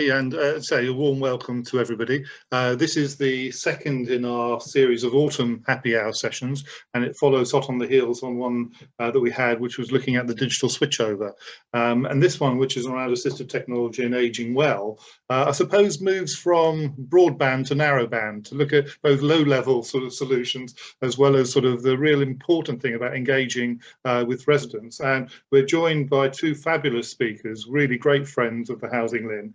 And say a warm welcome to everybody. This is the second in our series of autumn happy hour sessions, and it follows hot on the heels on one that we had, which was looking at the digital switchover. And this one, which is around assistive technology and aging well, I suppose moves from broadband to narrowband to look at both low-level sort of solutions as well as sort of the real important thing about engaging with residents. And we're joined by two fabulous speakers, really great friends of the HousingLIN,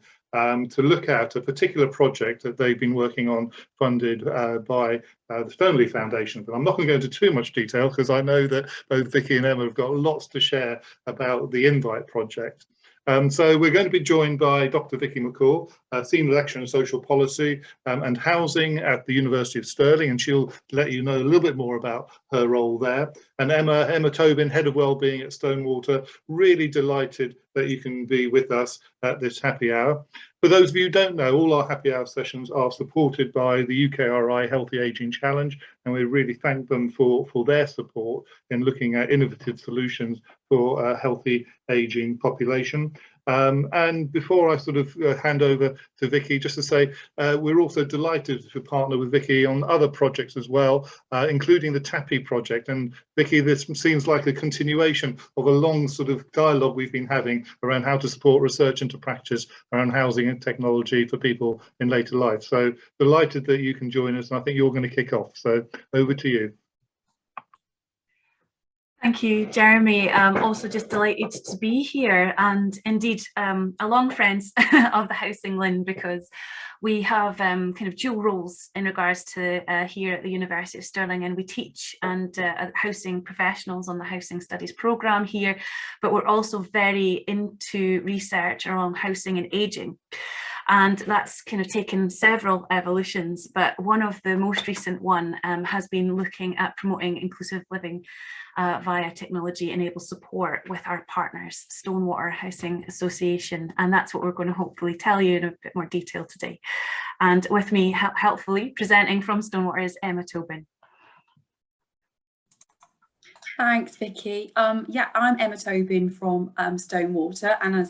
to look at a particular project that they've been working on, funded by the Stonewater Foundation. But I'm not going to go into too much detail because I know that both Vicky and Emma have got lots to share about the Invite project. So we're going to be joined by Dr. Vicky McCall, Senior Lecturer in Social Policy and Housing at the University of Stirling, and she'll let you know a little bit more about her role there. And Emma Tobin, Head of Wellbeing at Stonewater, really delighted that you can be with us at this happy hour. For those of you who don't know, all our happy hour sessions are supported by the UKRI Healthy Aging Challenge, and we really thank them for their support in looking at innovative solutions for a healthy aging population. And before I sort of hand over to Vicky, just to say, we're also delighted to partner with Vicky on other projects as well, including the HAPPI project. And Vicky, this seems like a continuation of a long sort of dialogue we've been having around how to support research into practice around housing and technology for people in later life. So delighted that you can join us, and I think you're going to kick off. So over to you. Thank you, Jeremy. Also just delighted to be here, and indeed along friends of the HousingLIN, because we have kind of dual roles in regards to here at the University of Stirling, and we teach and housing professionals on the housing studies programme here, but we're also very into research around housing and ageing. And that's kind of taken several evolutions, but one of the most recent one has been looking at promoting inclusive living via technology-enabled support with our partners, Stonewater Housing Association. And that's what we're going to hopefully tell you in a bit more detail today. And with me, helpfully presenting from Stonewater is Emma Tobin. Thanks, Vicky. Yeah, I'm Emma Tobin from Stonewater, and as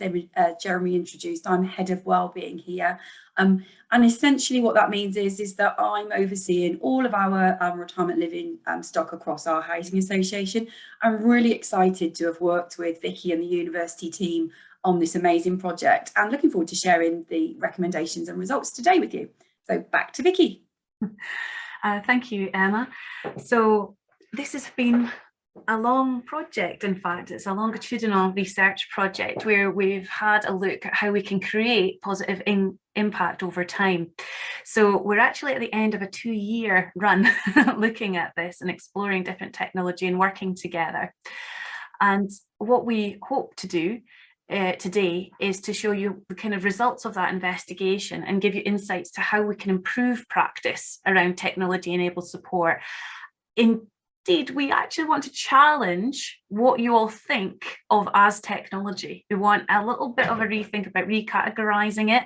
Jeremy introduced, I'm Head of Wellbeing here. And essentially what that means is that I'm overseeing all of our retirement living stock across our housing association. I'm really excited to have worked with Vicky and the university team on this amazing project, and looking forward to sharing the recommendations and results today with you. So back to Vicky. Thank you, Emma. So this has been a long project. In fact, it's a longitudinal research project where we've had a look at how we can create positive impact over time. So we're actually at the end of a 2-year run looking at this and exploring different technology and working together. And what we hope to do today is to show you the kind of results of that investigation and give you insights to how we can improve practice around technology-enabled support. Indeed, we actually want to challenge what you all think of as technology. We want a little bit of a rethink about recategorizing it.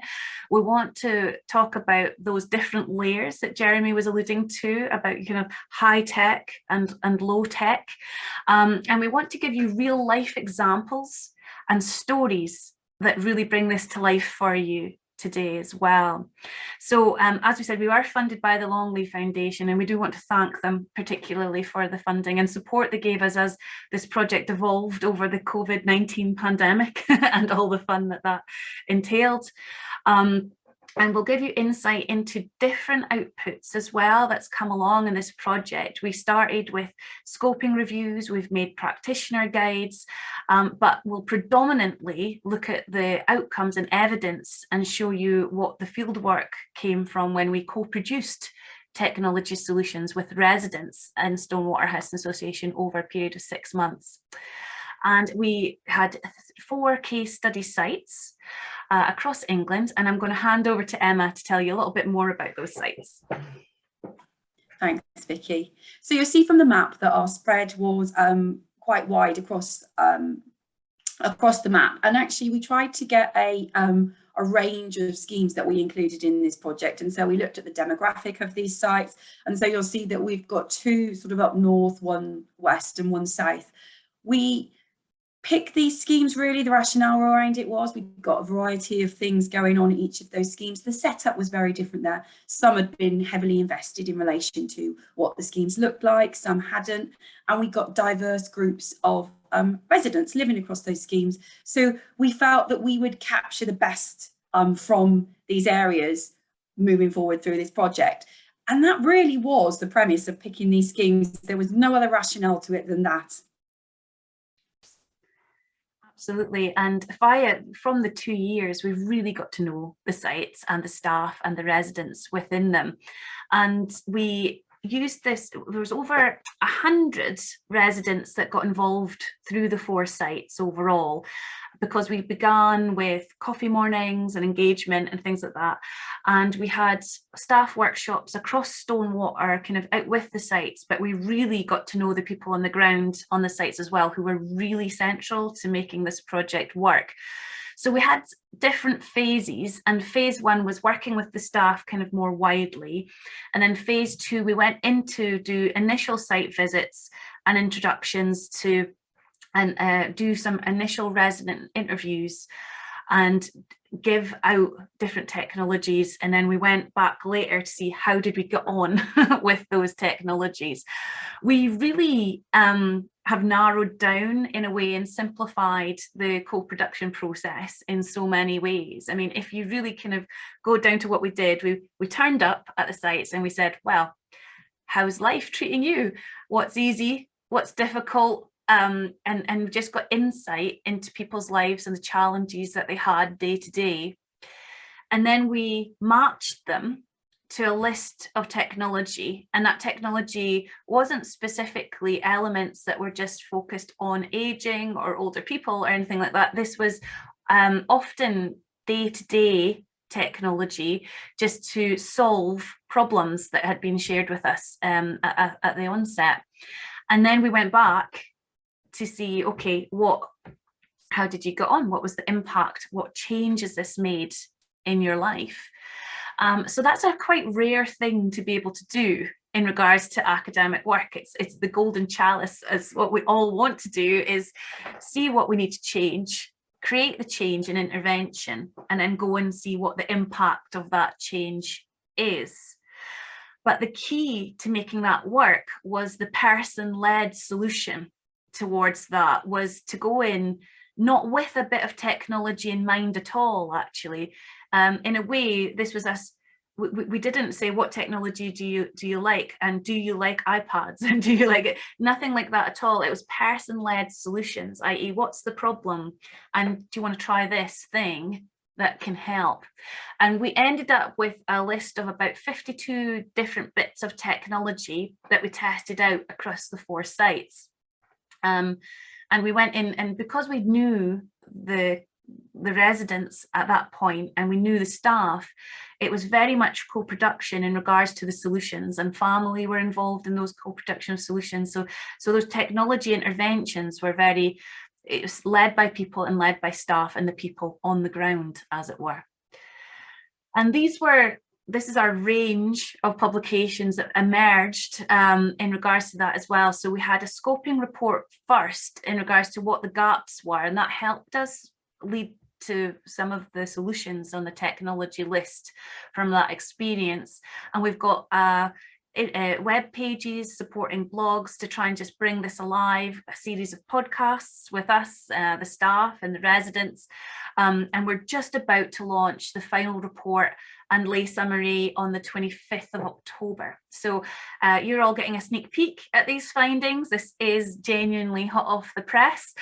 We want to talk about those different layers that Jeremy was alluding to, about kind of high tech and low tech. And we want to give you real life examples and stories that really bring this to life for you today as well. So as we said, we are funded by the Longleigh Foundation, and we do want to thank them particularly for the funding and support they gave us as this project evolved over the COVID-19 pandemic and all the fun that entailed. And we'll give you insight into different outputs as well that's come along in this project. We started with scoping reviews, we've made practitioner guides, but we'll predominantly look at the outcomes and evidence and show you what the fieldwork came from when we co-produced technology solutions with residents in Stonewater Housing Association over a period of 6 months. And we had 4 case study sites across England, and I'm going to hand over to Emma to tell you a little bit more about those sites. Thanks, Vicky. So you'll see from the map that our spread was quite wide across the map, and actually we tried to get a range of schemes that we included in this project. And so we looked at the demographic of these sites, and so you'll see that we've got 2 sort of up north, 1 west and 1 south. We pick these schemes, really. The rationale around it was we've got a variety of things going on in each of those schemes. The setup was very different there. Some had been heavily invested in relation to what the schemes looked like, some hadn't, and we got diverse groups of residents living across those schemes. So we felt that we would capture the best from these areas moving forward through this project. And that really was the premise of picking these schemes. There was no other rationale to it than that. Absolutely. And from the 2 years, we've really got to know the sites and the staff and the residents within them. And we used this, there was over 100 residents that got involved through the 4 sites overall, because we began with coffee mornings and engagement and things like that. And we had staff workshops across Stonewater kind of out with the sites, but we really got to know the people on the ground on the sites as well, who were really central to making this project work. So we had different phases, and phase 1 was working with the staff kind of more widely. And then phase 2, we went in to do initial site visits and introductions to and do some initial resident interviews and give out different technologies. And then we went back later to see how did we get on with those technologies. We really have narrowed down in a way and simplified the co-production process in so many ways. I mean, if you really kind of go down to what we did, we turned up at the sites and we said, well, how's life treating you? What's easy? What's difficult? And just got insight into people's lives and the challenges that they had day to day. And then we matched them to a list of technology, and that technology wasn't specifically elements that were just focused on aging or older people or anything like that. This was often day-to-day technology just to solve problems that had been shared with us at the onset. And then we went back to see, okay, how did you get on? What was the impact? What changes this made in your life? So that's a quite rare thing to be able to do in regards to academic work. It's the golden chalice, as what we all want to do is see what we need to change, create the change and intervention, and then go and see what the impact of that change is. But the key to making that work was the person-led solution towards that, was to go in not with a bit of technology in mind at all, actually. In a way, this was us, we didn't say, what technology do you like, and do you like iPads, and do you like it? Nothing like that at all. It was person-led solutions, i.e. what's the problem, and do you want to try this thing that can help? And we ended up with a list of about 52 different bits of technology that we tested out across the 4 sites. And we went in, and because we knew the residents at that point and we knew the staff, it was very much co-production in regards to the solutions, and family were involved in those co-production solutions. So those technology interventions were it was led by people and led by staff and the people on the ground, as it were. And this is our range of publications that emerged in regards to that as well. So we had a scoping report first in regards to what the gaps were, and that helped us lead to some of the solutions on the technology list from that experience. And we've got web pages supporting blogs to try and just bring this alive, a series of podcasts with us, the staff and the residents. And we're just about to launch the final report and lay summary on the 25th of October. So you're all getting a sneak peek at these findings. This is genuinely hot off the press,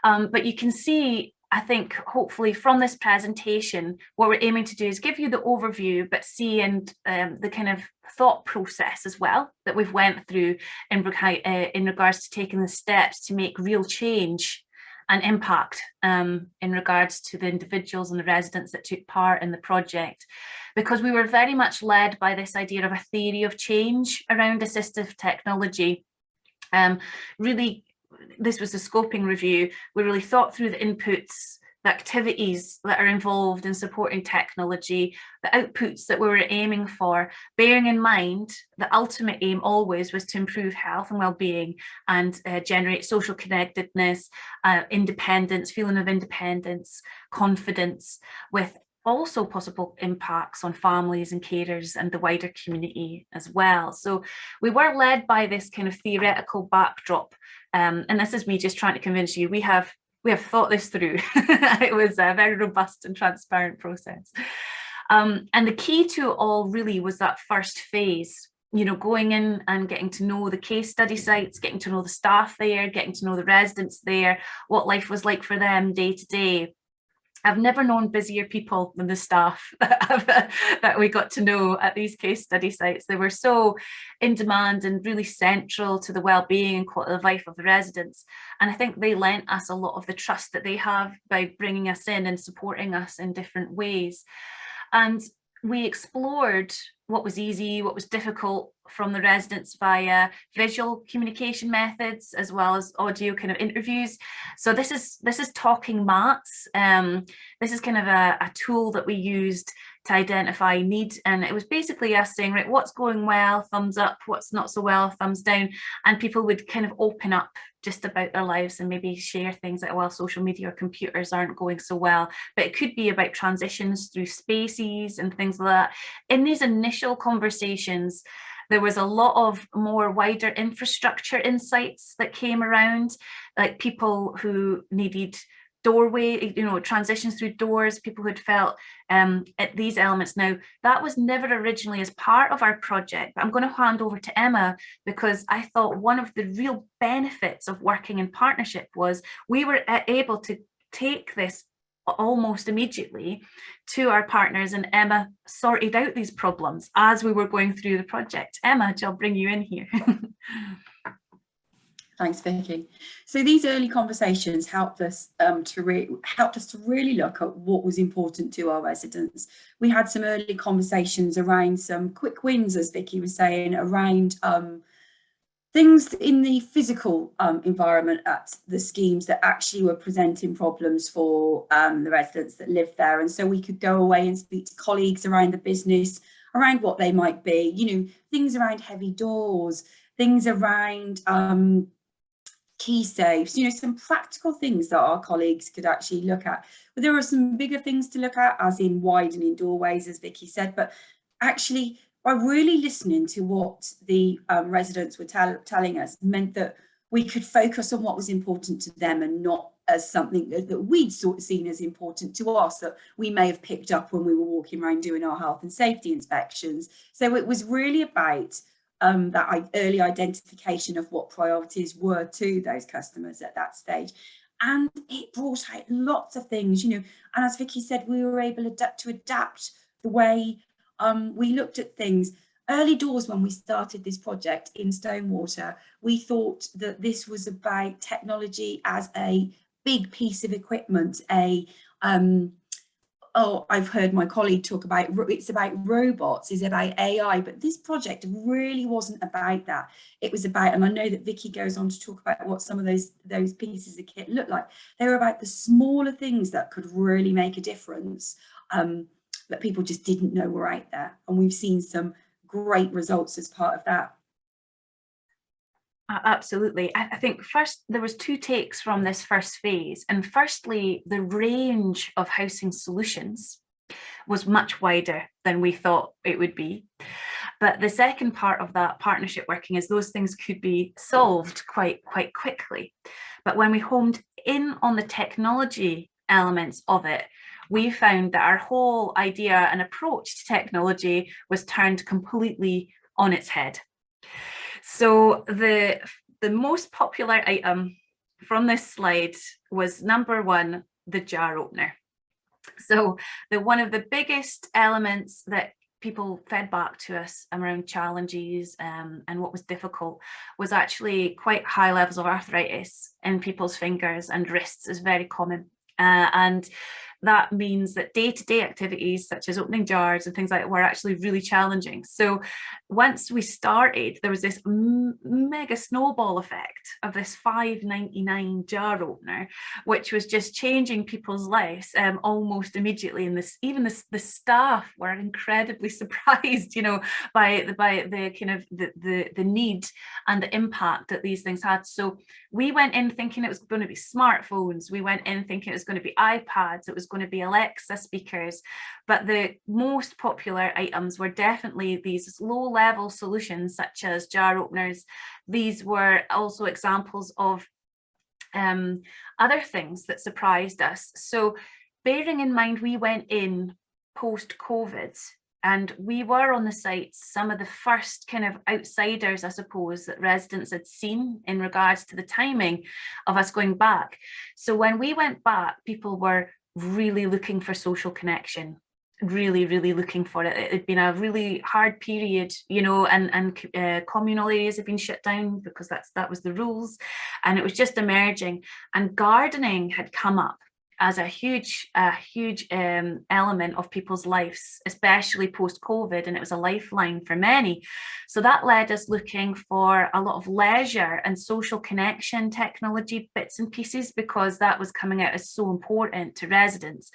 but you can see, I think, hopefully from this presentation, what we're aiming to do is give you the overview, but see the kind of thought process as well that we've went through in regards to taking the steps to make real change and impact in regards to the individuals and the residents that took part in the project. Because we were very much led by this idea of a theory of change around assistive technology. Really, this was a scoping review. We really thought through the inputs the activities that are involved in supporting technology, the outputs that we were aiming for, bearing in mind the ultimate aim always was to improve health and well-being and generate social connectedness, independence, feeling of independence, confidence, with also possible impacts on families and carers and the wider community as well. So we were led by this kind of theoretical backdrop, and this is me just trying to convince you we have thought this through. It was a very robust and transparent process. And the key to it all really was that first phase, you know, going in and getting to know the case study sites, getting to know the staff there, getting to know the residents there, what life was like for them day to day. I've never known busier people than the staff that we got to know at these case study sites. They were so in demand and really central to the well-being and quality of life of the residents. And I think they lent us a lot of the trust that they have by bringing us in and supporting us in different ways. And we explored what was easy, what was difficult from the residents via visual communication methods as well as audio kind of interviews. So this is talking mats. This is kind of a tool that we used to identify need, and it was basically us saying, right, what's going well, thumbs up, what's not so well, thumbs down, and people would kind of open up just about their lives and maybe share things like, well, social media or computers aren't going so well, but it could be about transitions through spaces and things like that. In these initial conversations, there was a lot of more wider infrastructure insights that came around, like people who needed doorway, you know, transitions through doors, people who'd felt at these elements. Now, that was never originally as part of our project, but I'm going to hand over to Emma, because I thought one of the real benefits of working in partnership was we were able to take this almost immediately to our partners, and Emma sorted out these problems as we were going through the project. Emma, I'll bring you in here. Thanks, Vicky. So these early conversations helped us to really look at what was important to our residents. We had some early conversations around some quick wins, as Vicky was saying, around things in the physical environment at the schemes that actually were presenting problems for the residents that lived there. And so we could go away and speak to colleagues around the business, around what they might be, you know, things around heavy doors, things around key safes, you know, some practical things that our colleagues could actually look at. But there are some bigger things to look at, as in widening doorways, as Vicky said, but actually by really listening to what the residents were telling us meant that we could focus on what was important to them and not as something that we'd sort of seen as important to us that we may have picked up when we were walking around doing our health and safety inspections. So it was really about that early identification of what priorities were to those customers at that stage. And it brought out lots of things, you know, and as Vicky said, we were able to adapt the way we looked at things. Early doors, when we started this project in Stonewater, we thought that this was about technology as a big piece of equipment, I've heard my colleague talk about, it's about robots, it's about AI, but this project really wasn't about that. It was about, and I know that Vicky goes on to talk about what some of those pieces of kit look like. They were about the smaller things that could really make a difference, that people just didn't know were out there. And we've seen some great results as part of that. Absolutely. I think first there was two takes from this first phase, and firstly the range of housing solutions was much wider than we thought it would be, but the second part of that partnership working is those things could be solved quite quickly. But when we homed in on the technology elements of it, we found that our whole idea and approach to technology was turned completely on its head. So the most popular item from this slide was number one, the jar opener. So one of the biggest elements that people fed back to us around challenges and what was difficult was actually quite high levels of arthritis in people's fingers and wrists is very common. And that means that day-to-day activities such as opening jars and things like that were actually really challenging. So once we started, there was this mega snowball effect of this £5.99 jar opener, which was just changing people's lives almost immediately. And even the staff were incredibly surprised, you know, by the kind of the need and the impact that these things had. So we went in thinking it was going to be smartphones. We went in thinking it was going to be iPads. It was going to be Alexa speakers. But the most popular items were definitely these low-level solutions such as jar openers. These were also examples of other things that surprised us. So bearing in mind, we went in post-COVID, and we were on the site some of the first kind of outsiders, I suppose, that residents had seen in regards to the timing of us going back. So when we went back, people were really looking for social connection, really looking for it. It had been a really hard period, you know, and communal areas had been shut down because that was the rules, and it was just emerging. And gardening had come up as a huge element of people's lives, especially post-COVID, and it was a lifeline for many. So that led us looking for a lot of leisure and social connection technology bits and pieces, because that was coming out as so important to residents.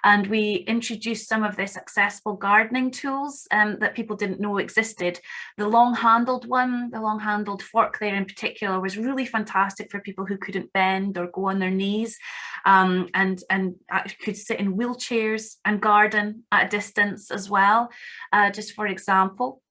And we introduced some of this accessible gardening tools that people didn't know existed. The long-handled one, the long-handled fork there in particular, was really fantastic for people who couldn't bend or go on their knees, and could sit in wheelchairs and garden at a distance as well, just for example.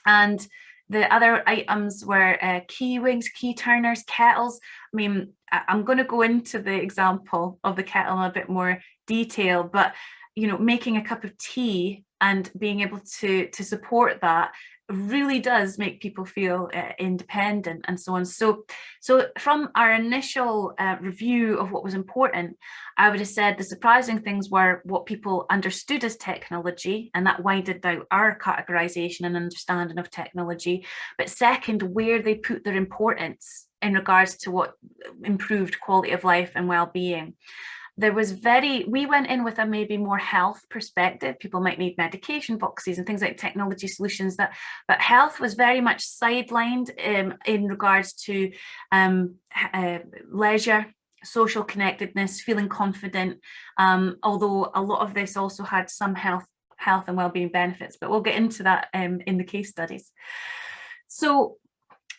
And the other items were key wings, key turners, kettles. I mean, I'm going to go into the example of the kettle in a bit more detail, but you know, making a cup of tea and being able to support that really does make people feel independent and so on. So from our initial review of what was important, I would have said the surprising things were what people understood as technology, and that widened out our categorization and understanding of technology. But second, where they put their importance in regards to what improved quality of life and well-being. There was we went in with a maybe more health perspective. People might need medication boxes and things like technology solutions, but health was very much sidelined in regards to leisure, social connectedness, feeling confident, although a lot of this also had some health and well-being benefits, but we'll get into that in the case studies. So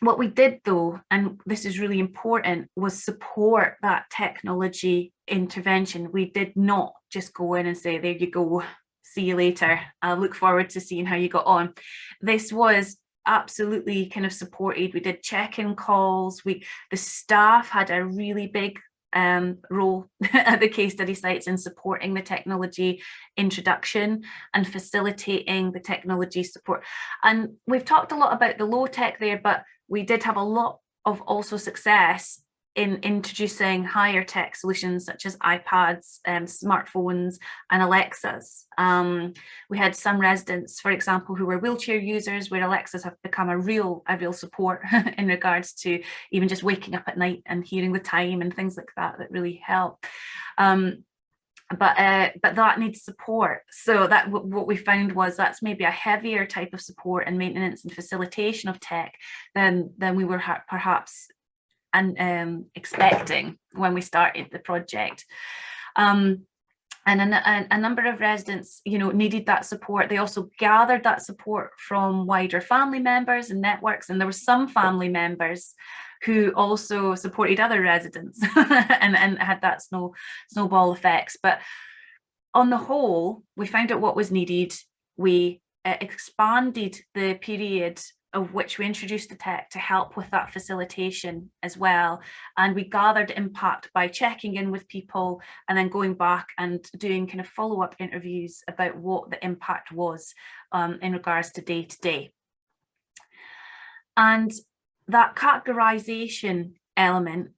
what we did though, and this is really important, was support that technology intervention. We did not just go in and say, there you go, see you later, I look forward to seeing how you got on. This was absolutely kind of supported. We did check-in calls. The staff had a really big role at the case study sites in supporting the technology introduction and facilitating the technology support. And we've talked a lot about the low tech there, but we did have a lot of also success in introducing higher tech solutions such as iPads, smartphones and Alexas. We had some residents, for example, who were wheelchair users, where Alexas have become a real support in regards to even just waking up at night and hearing the time and things like that really help. But that needs support. So that what we found was that's maybe a heavier type of support and maintenance and facilitation of tech than we were perhaps expecting when we started the project. And a number of residents, you know, needed that support. They also gathered that support from wider family members and networks, and there were some family members who also supported other residents and had that snowball effects. But on the whole, we found out what was needed. We expanded the period of which we introduced the tech to help with that facilitation as well. And we gathered impact by checking in with people and then going back and doing kind of follow-up interviews about what the impact was in regards to day to day. And that categorization element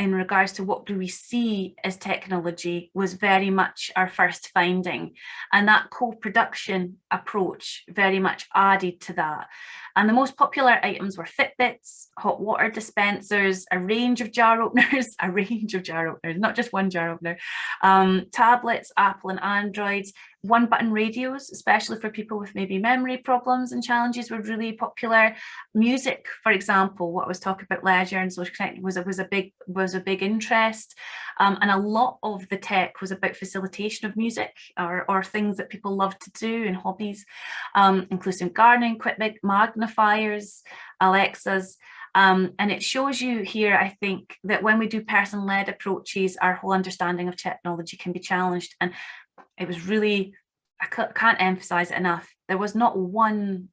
in regards to what do we see as technology was very much our first finding, and that co-production approach very much added to that. And the most popular items were Fitbits, hot water dispensers, a range of jar openers, not just one jar opener, tablets, Apple and Androids, one-button radios, especially for people with maybe memory problems and challenges, were really popular. Music, for example, what I was talking about, leisure and social connecting, was a big interest, and a lot of the tech was about facilitation of music or things that people love to do and hobbies, including gardening equipment, magnifiers, Alexas. And it shows you here, I think, that when we do person-led approaches, our whole understanding of technology can be challenged. And it was really, I can't emphasize it enough, there was not one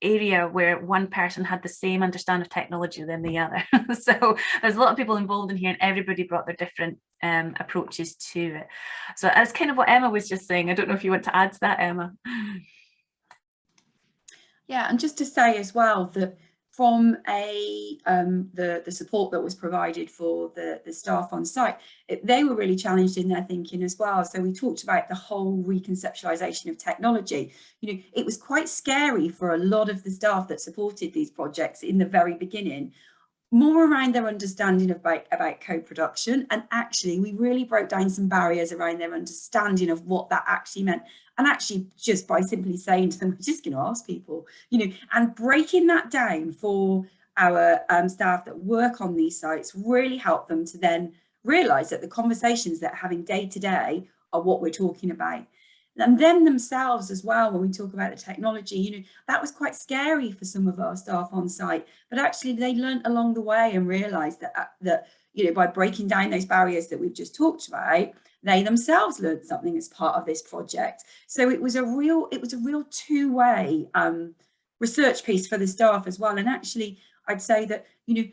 area where one person had the same understanding of technology than the other. So there's a lot of people involved in here, and everybody brought their different approaches to it. So that's kind of what Emma was just saying. I don't know if you want to add to that, Emma. Yeah, and just to say as well that from the support that was provided for the staff on site, they were really challenged in their thinking as well. So we talked about the whole reconceptualization of technology. You know, it was quite scary for a lot of the staff that supported these projects in the very beginning, more around their understanding about co-production. And actually we really broke down some barriers around their understanding of what that actually meant. And actually, just by simply saying to them, we're just going to ask people, you know, and breaking that down for our staff that work on these sites really helped them to then realise that the conversations that having day to day are what we're talking about. And then themselves as well, when we talk about the technology, you know, that was quite scary for some of our staff on site, but actually they learnt along the way and realised that you know, by breaking down those barriers that we've just talked about, they themselves learned something as part of this project. So it was a real two-way research piece for the staff as well. And actually, I'd say that, you know,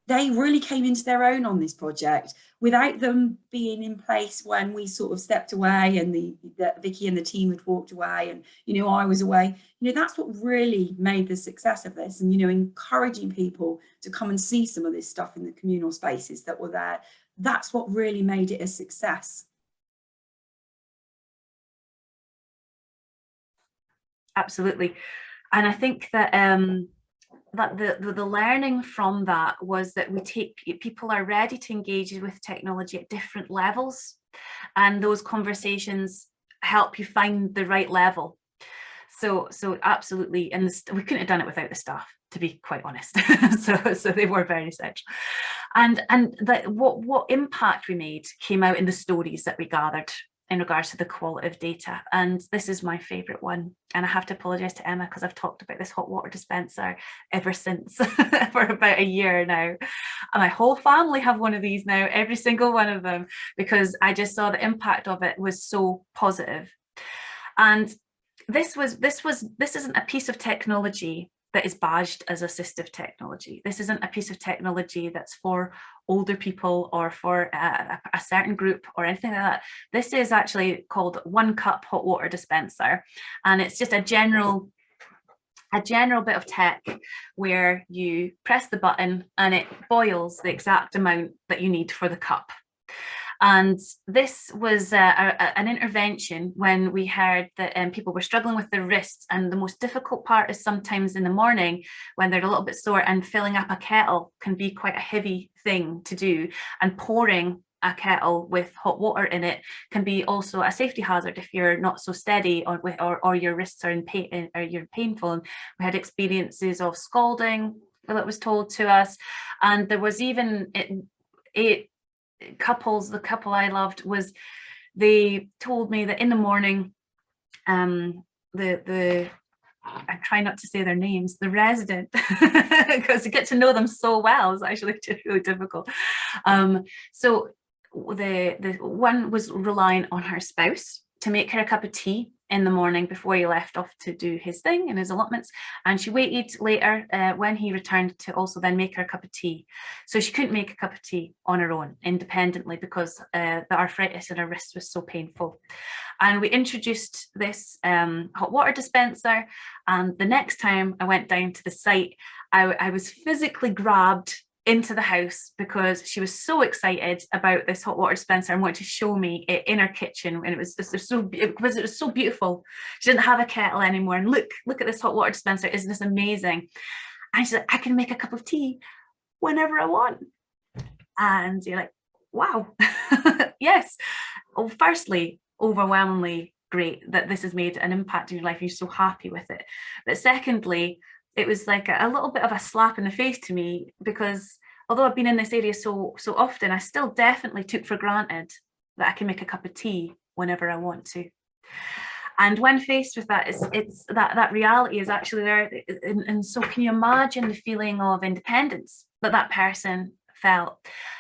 they really came into their own on this project without them being in place when we sort of stepped away and the Vicky and the team had walked away and, you know, I was away. You know, that's what really made the success of this, and, you know, encouraging people to come and see some of this stuff in the communal spaces that were there. That's what really made it a success. Absolutely. And I think that that the learning from that was that people are ready to engage with technology at different levels, and those conversations help you find the right level. So absolutely, and we couldn't have done it without the staff, to be quite honest. so they were very essential, and that what impact we made came out in the stories that we gathered in regards to the quality of data. And this is my favorite one, and I have to apologize to Emma because I've talked about this hot water dispenser ever since for about a year now, and my whole family have one of these now, every single one of them, because I just saw the impact of it was so positive. And this isn't a piece of technology that is badged as assistive technology. This isn't a piece of technology that's for older people or for a certain group or anything like that. This is actually called One Cup Hot Water Dispenser, and it's just a general bit of tech where you press the button and it boils the exact amount that you need for the cup. And this was an intervention when we heard that people were struggling with their wrists, and the most difficult part is sometimes in the morning when they're a little bit sore, and filling up a kettle can be quite a heavy thing to do, and pouring a kettle with hot water in it can be also a safety hazard if you're not so steady or your wrists are in pain or you're painful. And we had experiences of scalding that was told to us, and there was even the couple I loved was, they told me that in the morning, I try not to say their names, the resident, because to get to know them so well is actually really difficult. So the one was relying on her spouse to make her a cup of tea in the morning before he left off to do his thing and his allotments, and she waited later when he returned to also then make her a cup of tea. So she couldn't make a cup of tea on her own independently because the arthritis in her wrist was so painful. And we introduced this hot water dispenser, and the next time I went down to the site, I was physically grabbed into the house because she was so excited about this hot water dispenser and wanted to show me it in her kitchen, and it was so beautiful. She didn't have a kettle anymore, and look at this hot water dispenser, isn't this amazing? And she's like, I can make a cup of tea whenever I want. And you're like, wow. Yes. Well, firstly, overwhelmingly great that this has made an impact in your life. You're so happy with it. But secondly, it was like a little bit of a slap in the face to me, because although I've been in this area so often, I still definitely took for granted that I can make a cup of tea whenever I want to. And when faced with that, it's that reality is actually there. And so can you imagine the feeling of independence that person felt?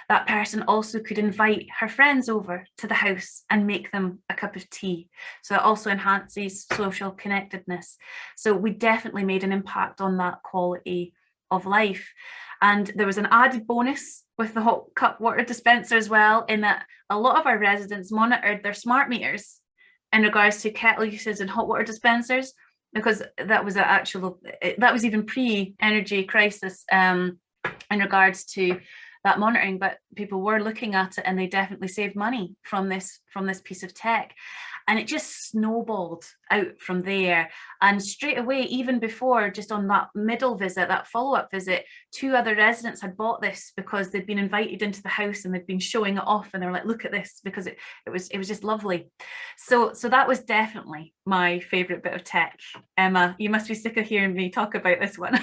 That person also could invite her friends over to the house and make them a cup of tea. So it also enhances social connectedness. So we definitely made an impact on that quality of life. And there was an added bonus with the hot cup water dispenser as well, in that a lot of our residents monitored their smart meters in regards to kettle uses and hot water dispensers, because that was even pre-energy crisis in regards to that monitoring, but people were looking at it and they definitely saved money from this piece of tech. And it just snowballed out from there. And straight away, even before, just on that middle visit, that follow-up visit, 2 other residents had bought this because they'd been invited into the house and they'd been showing it off, and they're like, look at this, because it was just lovely. So that was definitely my favorite bit of tech. Emma, you must be sick of hearing me talk about this one.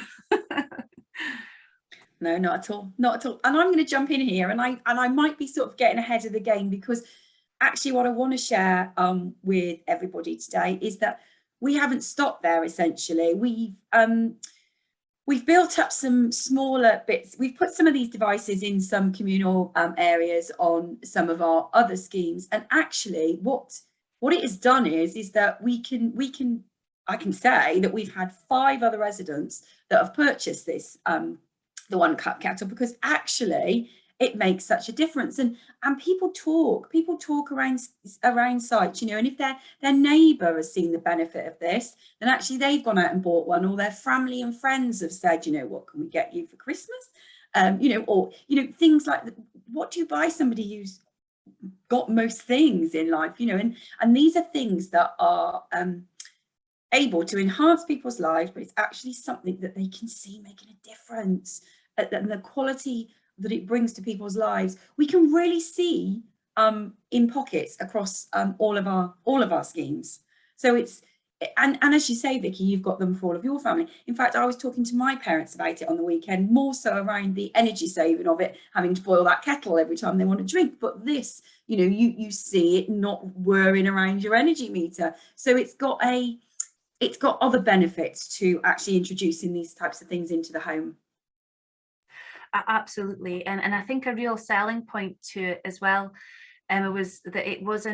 No, not at all, not at all. And I'm going to jump in here, and I might be sort of getting ahead of the game, because actually what I want to share with everybody today is that we haven't stopped there. Essentially, we've built up some smaller bits. We've put some of these devices in some communal areas on some of our other schemes, and actually what it has done is that I can say that we've had 5 other residents that have purchased this the one cup kettle, because actually it makes such a difference. And people talk around sites, and if their neighbour has seen the benefit of this, then actually they've gone out and bought one, or their family and friends have said, what can we get you for Christmas? Or things like, what do you buy somebody who's got most things in life? And these are things that are able to enhance people's lives, but it's actually something that they can see making a difference, and the quality that it brings to people's lives, we can really see in pockets across all of our schemes. So it's, and as you say, Vicky, you've got them for all of your family. In fact, I was talking to my parents about it on the weekend, more so around the energy saving of it, having to boil that kettle every time they want to drink. But this, you see it not whirring around your energy meter. So it's got other benefits to actually introducing these types of things into the home. Absolutely. And I think a real selling point to it as well, was that it was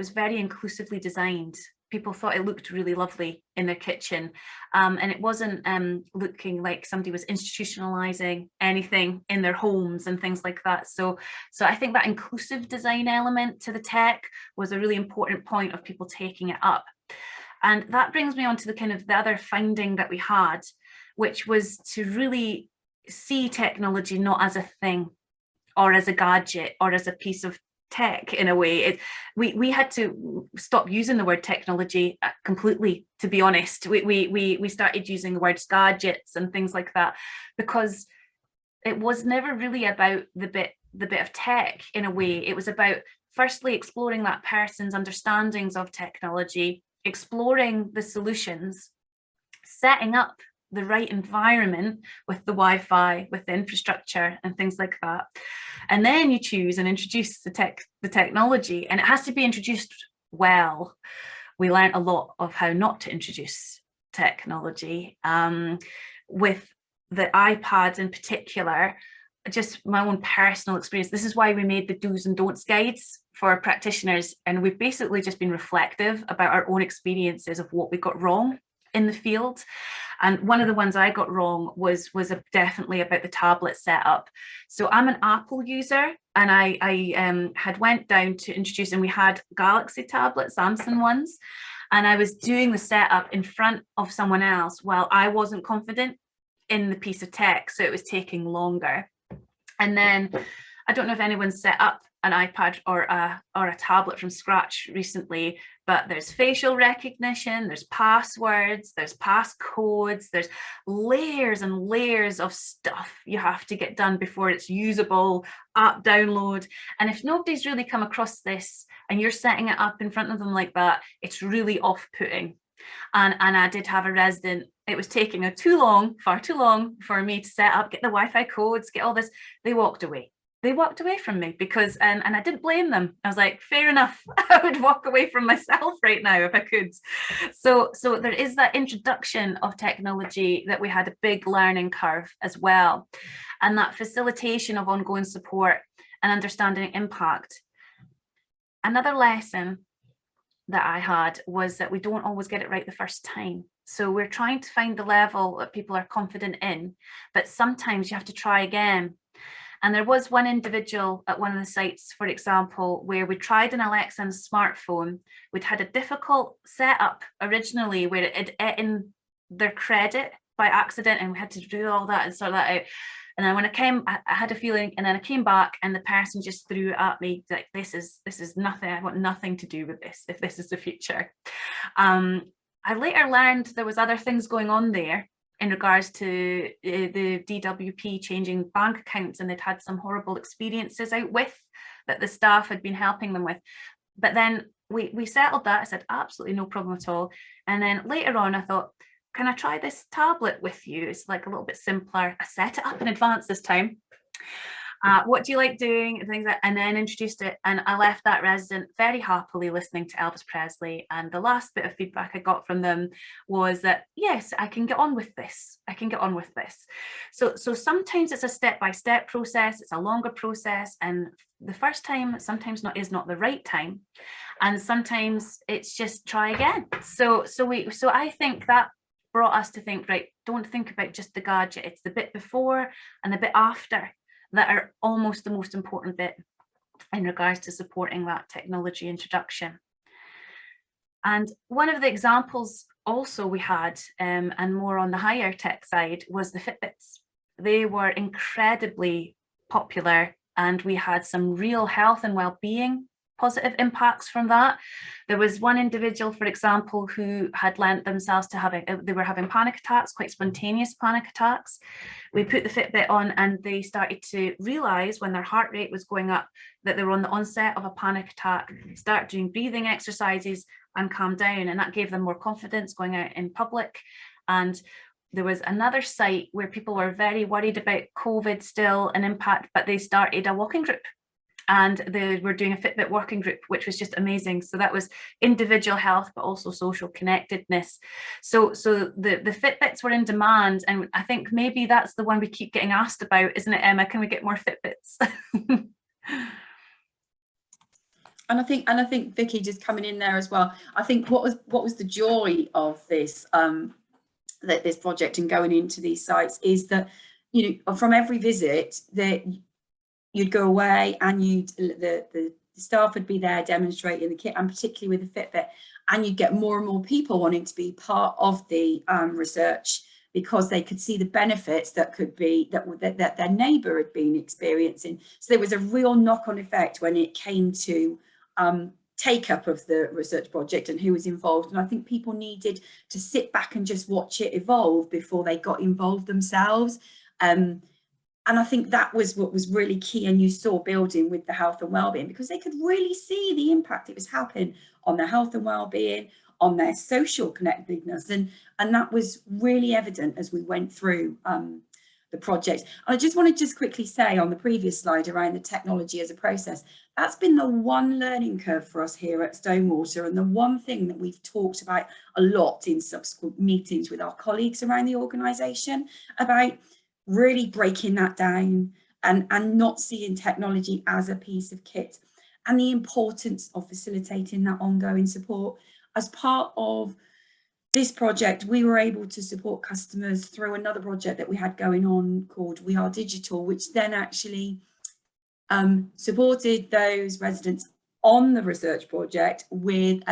very inclusively designed. People thought it looked really lovely in their kitchen, and it wasn't looking like somebody was institutionalizing anything in their homes and things like that. So I think that inclusive design element to the tech was a really important point of people taking it up. And that brings me on to the other finding that we had, which was to really see technology not as a thing or as a gadget or as a piece of tech in a way. We had to stop using the word technology completely, to be honest. We started using the words gadgets and things like that, because it was never really about the bit of tech in a way. It was about firstly exploring that person's understandings of technology, exploring the solutions, setting up the right environment with the Wi-Fi, with the infrastructure and things like that. And then you choose and introduce the technology, and it has to be introduced well. We learned a lot of how not to introduce technology. With the iPads in particular, just my own personal experience, this is why we made the do's and don'ts guides for practitioners, and we've basically just been reflective about our own experiences of what we got wrong in the field. And one of the ones I got wrong was definitely about the tablet setup. So I'm an Apple user, and I had went down to introduce, and we had Galaxy tablets, Samsung ones, and I was doing the setup in front of someone else while I wasn't confident in the piece of tech, so it was taking longer. And then I don't know if anyone's set up an iPad or a tablet from scratch recently, but there's facial recognition, there's passwords, there's passcodes, there's layers and layers of stuff you have to get done before it's usable, app download. And if nobody's really come across this and you're setting it up in front of them like that, it's really off-putting. And I did have a resident, it was taking far too long for me to set up, get the Wi-Fi codes, get all this. They walked away. They walked away from me because, and I didn't blame them. I was like, fair enough. I would walk away from myself right now if I could. So there is that introduction of technology that we had a big learning curve as well. And that facilitation of ongoing support and understanding impact. Another lesson that I had was that we don't always get it right the first time. So we're trying to find the level that people are confident in, but sometimes you have to try again. And there was one individual at one of the sites, for example, where we tried an Alexa on a smartphone. We'd had a difficult setup originally where it ate in their credit by accident, and we had to do all that and sort that out. And then when I had a feeling, and then I came back and the person just threw it at me like, this is nothing, I want nothing to do with this, if this is the future. I later learned there was other things going on there in regards to the DWP changing bank accounts, and they'd had some horrible experiences out with that the staff had been helping them with. But then we settled that. I said, absolutely no problem at all. And then later on, I thought, can I try this tablet with you? It's like a little bit simpler. I set it up in advance this time. What do you like doing? And things like, and then introduced it, and I left that resident very happily listening to Elvis Presley. And the last bit of feedback I got from them was that, yes, I can get on with this. I can get on with this. So sometimes it's a step-by-step process. It's a longer process, and the first time sometimes is not the right time, and sometimes it's just try again. So I think that brought us to think, right, don't think about just the gadget. It's the bit before and the bit after that are almost the most important bit in regards to supporting that technology introduction. And one of the examples also we had, and more on the higher tech side, was the Fitbits. They were incredibly popular, and we had some real health and well-being positive impacts from that. There was one individual, for example, who had lent themselves to they were having panic attacks, quite spontaneous panic attacks. We put the Fitbit on, and they started to realize when their heart rate was going up that they were on the onset of a panic attack, start doing breathing exercises and calm down. And that gave them more confidence going out in public. And there was another site where people were very worried about COVID still and impact, but they started a walking group. And they were doing a Fitbit working group, which was just amazing. So that was individual health, but also social connectedness. So the Fitbits were in demand. And I think maybe that's the one we keep getting asked about, isn't it, Emma? Can we get more Fitbits? And I think Vicky, just coming in there as well, I think what was the joy of this this project and going into these sites is that, you know, from every visit that you'd go away and the staff would be there demonstrating the kit, and particularly with the Fitbit, and you'd get more and more people wanting to be part of the research because they could see the benefits that could be that their neighbour had been experiencing. So there was a real knock-on effect when it came to take up of the research project and who was involved. And I think people needed to sit back and just watch it evolve before they got involved themselves. And I think that was what was really key, and you saw building with the health and wellbeing, because they could really see the impact it was having on their health and wellbeing, on their social connectedness, and that was really evident as we went through the project. I just want to quickly say on the previous slide around the technology as a process, that's been the one learning curve for us here at Stonewater, and the one thing that we've talked about a lot in subsequent meetings with our colleagues around the organisation about really breaking that down and not seeing technology as a piece of kit, and the importance of facilitating that ongoing support. As part of this project, we were able to support customers through another project that we had going on called We Are Digital, which then actually supported those residents on the research project with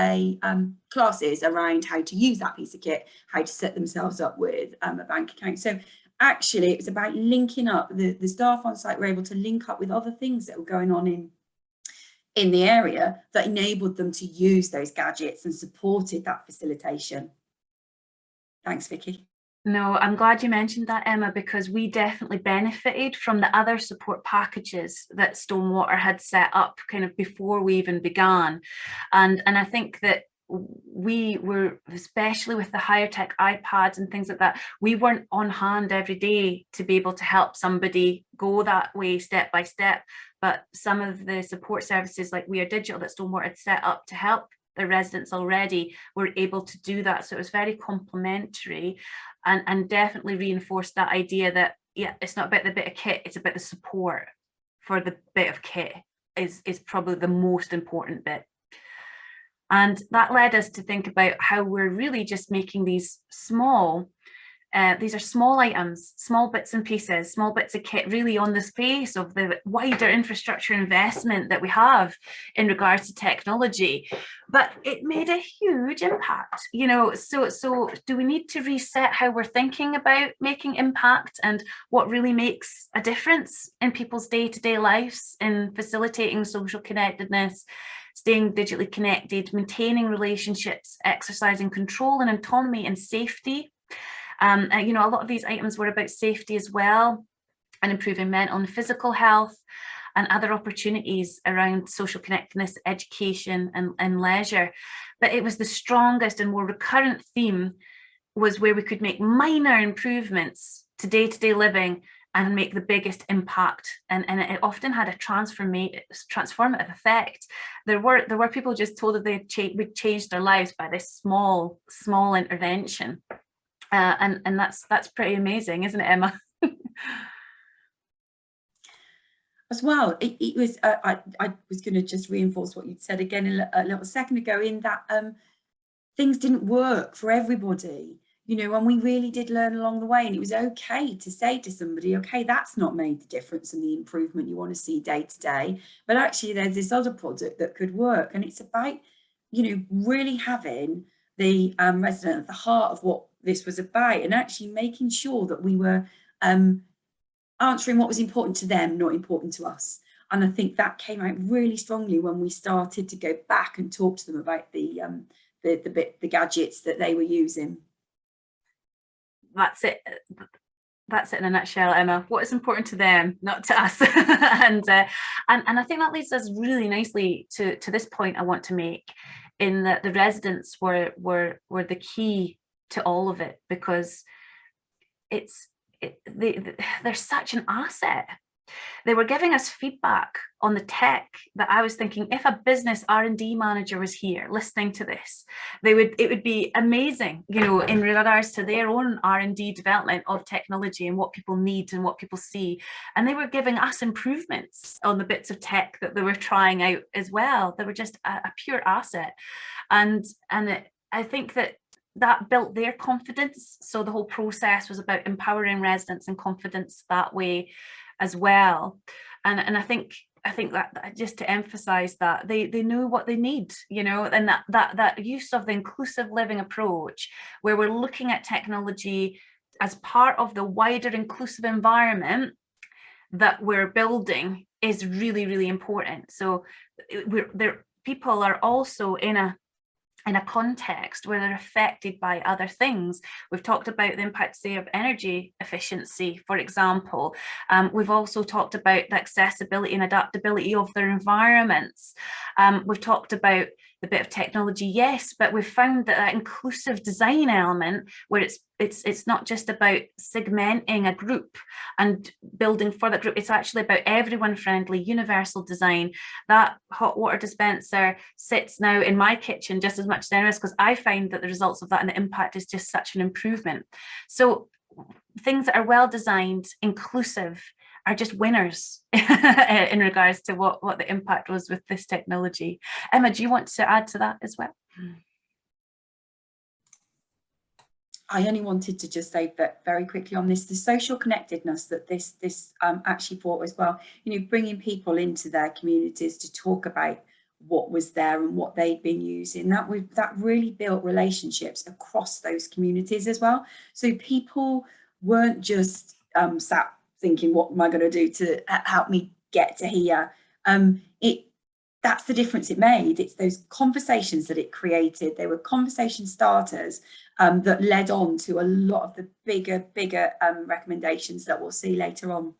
classes around how to use that piece of kit, how to set themselves up with a bank account. So actually it was about linking up. The staff on site were able to link up with other things that were going on in the area that enabled them to use those gadgets and supported that facilitation. Thanks, Vicky. No, I'm glad you mentioned that, Emma, because we definitely benefited from the other support packages that Stonewater had set up kind of before we even began. And I think that we were, especially with the higher tech iPads and things like that, we weren't on hand every day to be able to help somebody go that way step by step. But some of the support services like We Are Digital that Stonewater had set up to help the residents already were able to do that. So it was very complementary and definitely reinforced that idea that, yeah, it's not about the bit of kit, it's about the support for the bit of kit is probably the most important bit. And that led us to think about how we're really just making these these are small items, small bits and pieces, small bits of kit really on the space of the wider infrastructure investment that we have in regards to technology. But it made a huge impact, you know, so do we need to reset how we're thinking about making impact and what really makes a difference in people's day-to-day lives in facilitating social connectedness, staying digitally connected, maintaining relationships, exercising control and autonomy and safety? You know, a lot of these items were about safety as well, and improving mental and physical health and other opportunities around social connectedness, education and leisure. But it was the strongest and more recurrent theme was where we could make minor improvements to day-to-day living and make the biggest impact. And it often had a transformative effect. There were people just told that we'd changed their lives by this small intervention. And that's pretty amazing, isn't it, Emma? As well, it was. I was going to just reinforce what you'd said again a little second ago, in that things didn't work for everybody, you know, and we really did learn along the way. And it was okay to say to somebody, okay, that's not made the difference and the improvement you want to see day to day, but actually there's this other product that could work. And it's about, you know, really having the resident at the heart of what this was about, and actually making sure that we were answering what was important to them, not important to us. And I think that came out really strongly when we started to go back and talk to them about the gadgets that they were using. That's it in a nutshell, Emma. What is important to them, not to us. and I think that leads us really nicely to this point I want to make, in that the residents were the key to all of it, because they're such an asset. They were giving us feedback on the tech that I was thinking, if a business R&D manager was here listening to this, it would be amazing, you know, in regards to their own R&D development of technology and what people need and what people see. And they were giving us improvements on the bits of tech that they were trying out as well. They were just a pure asset. And I think that built their confidence. So the whole process was about empowering residents and confidence that way as well. And I think that just to emphasize that they know what they need, you know, and that use of the inclusive living approach, where we're looking at technology as part of the wider inclusive environment that we're building, is really, really important. So people are also in a context where they're affected by other things. We've talked about the impact, say, of energy efficiency, for example. We've also talked about the accessibility and adaptability of their environments. We've talked about the bit of technology, yes, but we've found that inclusive design element, where it's not just about segmenting a group and building for that group, it's actually about everyone friendly, universal design. That hot water dispenser sits now in my kitchen just as much as anyone else, because I find that the results of that and the impact is just such an improvement. So things that are well designed, inclusive, are just winners in regards to what the impact was with this technology. Emma, do you want to add to that as well? I only wanted to just say that very quickly on this, the social connectedness that this actually brought as well, you know, bringing people into their communities to talk about what was there and what they'd been using, that really built relationships across those communities as well. So people weren't just sat thinking, what am I going to do to help me get to here? That's the difference it made. It's those conversations that it created. They were conversation starters that led on to a lot of the bigger recommendations that we'll see later on.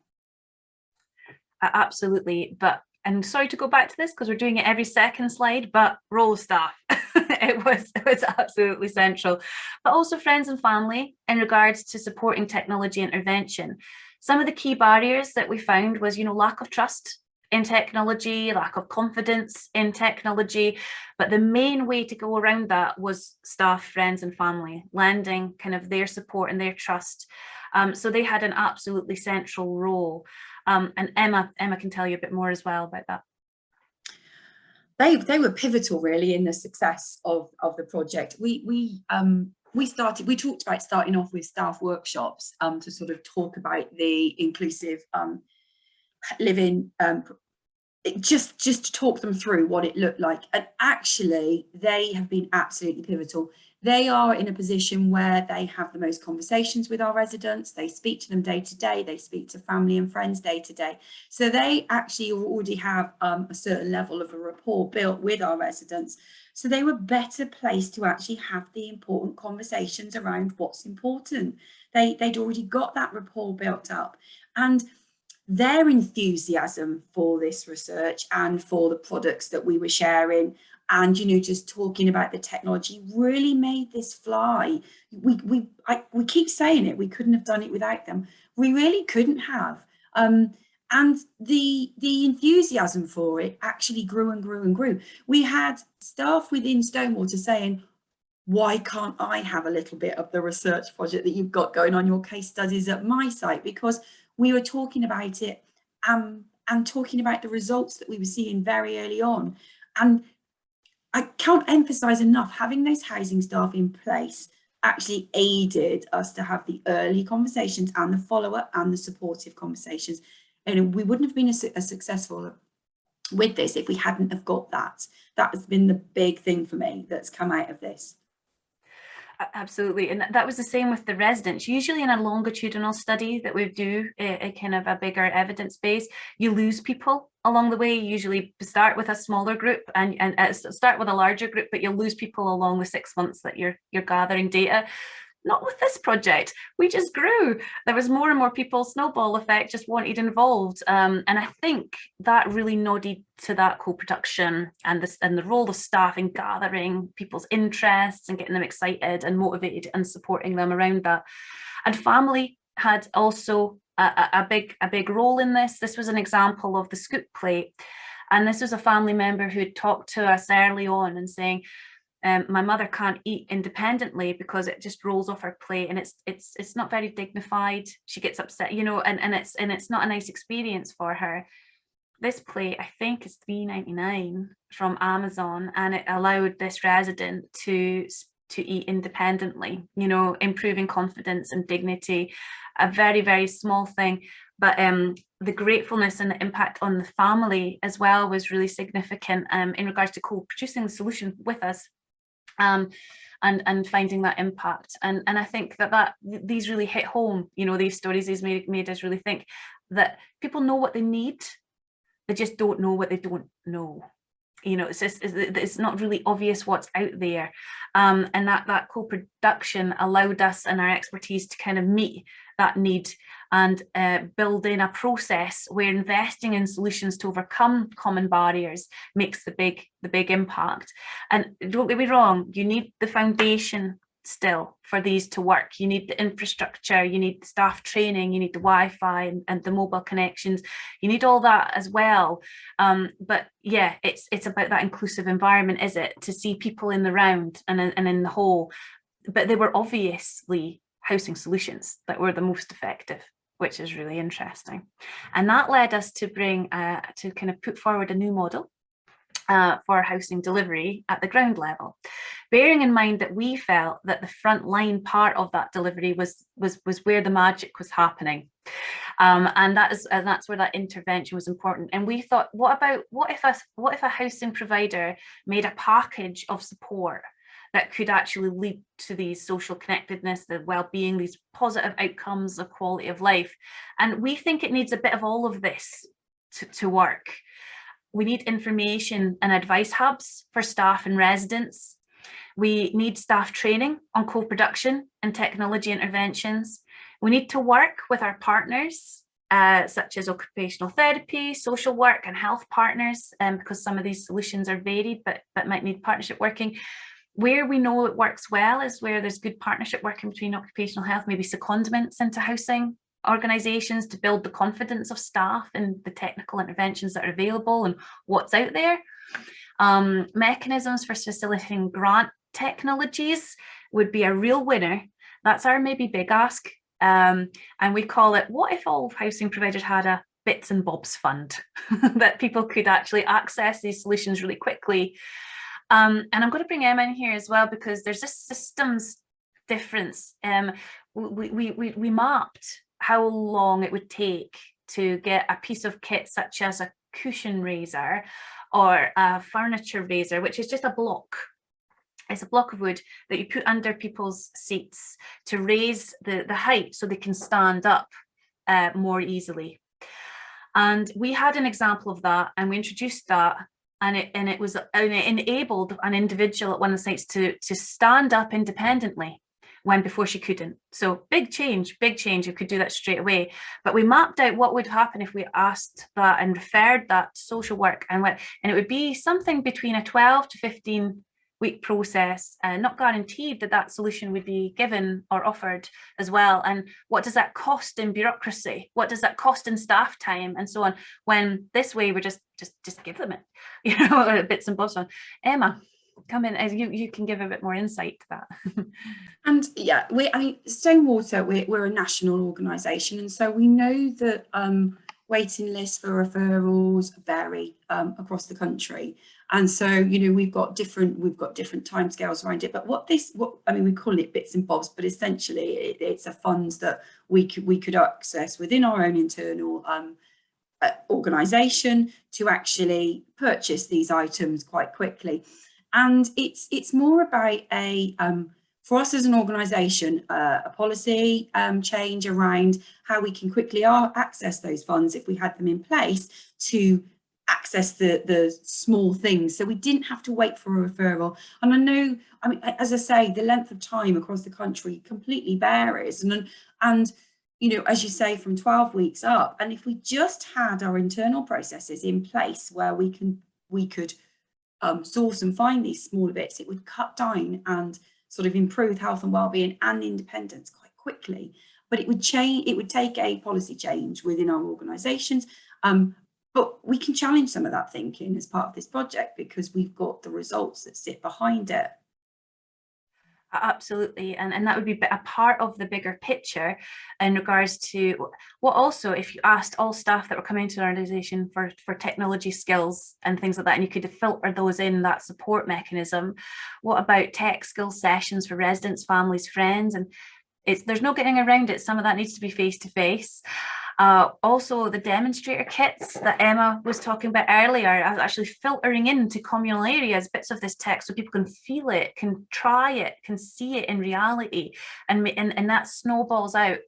Absolutely. But I'm sorry to go back to this because we're doing it every second slide, but role of staff. it was absolutely central. But also friends and family in regards to supporting technology intervention. Some of the key barriers that we found was, lack of trust in technology, lack of confidence in technology. But the main way to go around that was staff, friends and family, lending kind of their support and their trust. So they had an absolutely central role. And Emma can tell you a bit more as well about that. They were pivotal really in the success of the project. We talked about starting off with staff workshops to sort of talk about the inclusive living, just to talk them through what it looked like. And actually they have been absolutely pivotal. They are in a position where they have the most conversations with our residents. They speak to them day to day. They speak to family and friends day to day. So they actually already have a certain level of a rapport built with our residents. So they were better placed to actually have the important conversations around what's important. They'd already got that rapport built up. And their enthusiasm for this research and for the products that we were sharing and just talking about the technology really made this fly. We keep saying it, we couldn't have done it without them. We really couldn't have. And the enthusiasm for it actually grew and grew and grew. We had staff within Stonewater saying, why can't I have a little bit of the research project that you've got going on, your case studies at my site? Because we were talking about it and talking about the results that we were seeing very early on. And I can't emphasize enough, having those housing staff in place actually aided us to have the early conversations and the follow-up and the supportive conversations. And we wouldn't have been as successful with this if we hadn't have got that. That has been the big thing for me that's come out of this. Absolutely. And that was the same with the residents. Usually in a longitudinal study that we do, a kind of a bigger evidence base, you lose people along the way. You usually start with a smaller group and start with a larger group, but you'll lose people along the 6 months that you're gathering data. Not with this project. We just grew. There was more and more people, snowball effect, just wanted involved. And I think that really nodded to that co-production and the role of staff in gathering people's interests and getting them excited and motivated and supporting them around that. And family had also a big role in this. This was an example of the scoop plate. And this was a family member who had talked to us early on and saying, my mother can't eat independently because it just rolls off her plate and it's not very dignified. She gets upset, and it's not a nice experience for her. This plate, I think, is $3.99 from Amazon, and it allowed this resident to eat independently, improving confidence and dignity. A very, very small thing, but the gratefulness and the impact on the family as well was really significant in regards to co-producing the solution with us. And finding that impact, and I think that these really hit home. These stories, these made us really think that people know what they need, they just don't know what they don't know. It's not really obvious what's out there, and that co-production allowed us and our expertise to kind of meet that need and build in a process where investing in solutions to overcome common barriers makes the big impact. And don't get me wrong, you need the foundation still for these to work. You need the infrastructure, you need the staff training, you need the Wi-Fi and the mobile connections. You need all that as well. But yeah, it's about that inclusive environment, is it? To see people in the round and in the whole. But they were obviously housing solutions that were the most effective, which is really interesting. And that led us to kind of put forward a new model for housing delivery at the ground level, bearing in mind that we felt that the frontline part of that delivery was where the magic was happening, and that's where that intervention was important. And we thought, what if a housing provider made a package of support that could actually lead to these social connectedness, the well-being, these positive outcomes of quality of life. And we think it needs a bit of all of this to work. We need information and advice hubs for staff and residents. We need staff training on co-production and technology interventions. We need to work with our partners, such as occupational therapy, social work and health partners, because some of these solutions are varied, but might need partnership working. Where we know it works well is where there's good partnership working between occupational health, maybe secondments into housing organisations to build the confidence of staff in the technical interventions that are available and what's out there. Mechanisms for facilitating grant technologies would be a real winner. That's our maybe big ask. And we call it, what if all housing providers had a bits and bobs fund that people could actually access these solutions really quickly. And I'm going to bring Emma in here as well, because there's this systems difference. We mapped how long it would take to get a piece of kit such as a cushion raiser or a furniture raiser, which is just a block. It's a block of wood that you put under people's seats to raise the height so they can stand up more easily. And we had an example of that, and we introduced that, and it enabled an individual at one of the sites to stand up independently when before she couldn't. So big change, you could do that straight away. But we mapped out what would happen if we asked that and referred that to social work, and it would be something between a 12 to 15 week process, not guaranteed that solution would be given or offered as well. And what does that cost in bureaucracy? What does that cost in staff time and so on? When this way we're just give them it, bits and bobs on. Emma, come in, as you can give a bit more insight to that. And yeah, I mean, Stonewater, we're a national organisation, and so we know that waiting lists for referrals vary across the country. And so, we've got different timescales around it. But I mean, we call it bits and bobs, but essentially it's a fund that we could access within our own internal organisation to actually purchase these items quite quickly. And it's more about for us as an organisation, a policy change around how we can quickly access those funds if we had them in place to access the small things, so we didn't have to wait for a referral. And I mean, as I say, the length of time across the country completely varies, and as you say, from 12 weeks up. And if we just had our internal processes in place where we could source and find these smaller bits, it would cut down and sort of improve health and well-being and independence quite quickly. But it would take a policy change within our organisations. But we can challenge some of that thinking as part of this project because we've got the results that sit behind it. Absolutely, and that would be a part of the bigger picture in regards to what also, if you asked all staff that were coming to an organisation for technology skills and things like that, and you could filter those in that support mechanism, what about tech skills sessions for residents, families, friends? And there's no getting around it. Some of that needs to be face-to-face. Also, the demonstrator kits that Emma was talking about earlier, actually filtering into communal areas, bits of this tech so people can feel it, can try it, can see it in reality, and that snowballs out.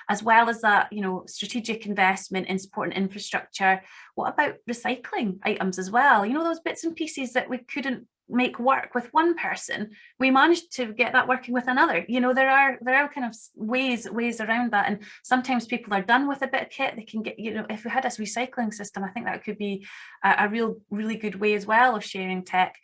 As well as that, strategic investment in support and infrastructure. What about recycling items as well? Those bits and pieces that we couldn't make work with one person, we managed to get that working with another. There are kind of ways around that, and sometimes people are done with a bit of kit. They can get, if we had a recycling system, I think that could be a really good way as well of sharing tech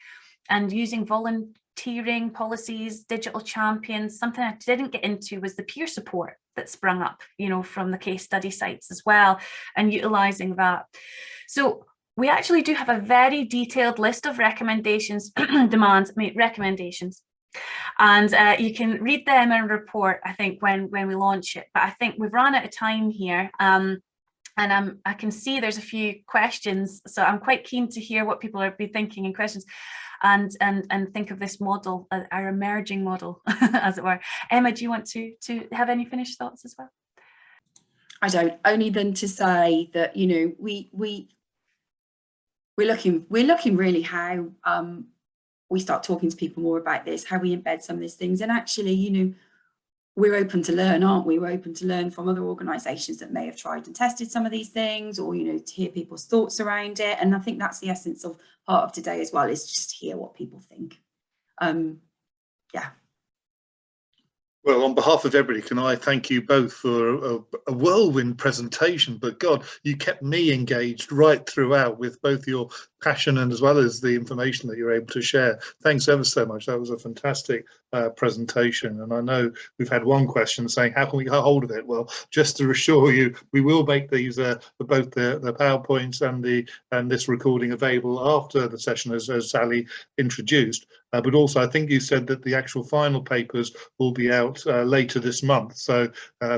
and using volunteering policies, digital champions. Something I didn't get into was the peer support that sprung up, from the case study sites as well, and utilizing that. So we actually do have a very detailed list of recommendations, recommendations. And you can read them in a report, I think, when we launch it. But I think we've run out of time here. And I can see there's a few questions. So I'm quite keen to hear what people are thinking and questions and think of this model, our emerging model, as it were. Emma, do you want to have any finished thoughts as well? I don't, only than to say that, we're looking really how we start talking to people more about this, how we embed some of these things. And actually, you know, we're open to learn, aren't we? We're open to learn from other organisations that may have tried and tested some of these things, or, you know, to hear people's thoughts around it. And I think that's the essence of part of today as well, is just to hear what people think. Yeah. Well, on behalf of everybody, can I thank you both for a whirlwind presentation, but God, you kept me engaged right throughout with both your passion and as well as the information that you're able to share. Thanks ever so much. That was a fantastic presentation. And I know we've had one question saying, how can we get hold of it? Well, just to assure you, we will make these both the PowerPoints and this recording available after the session, as Sally introduced. But also, I think you said that the actual final papers will be out later this month. So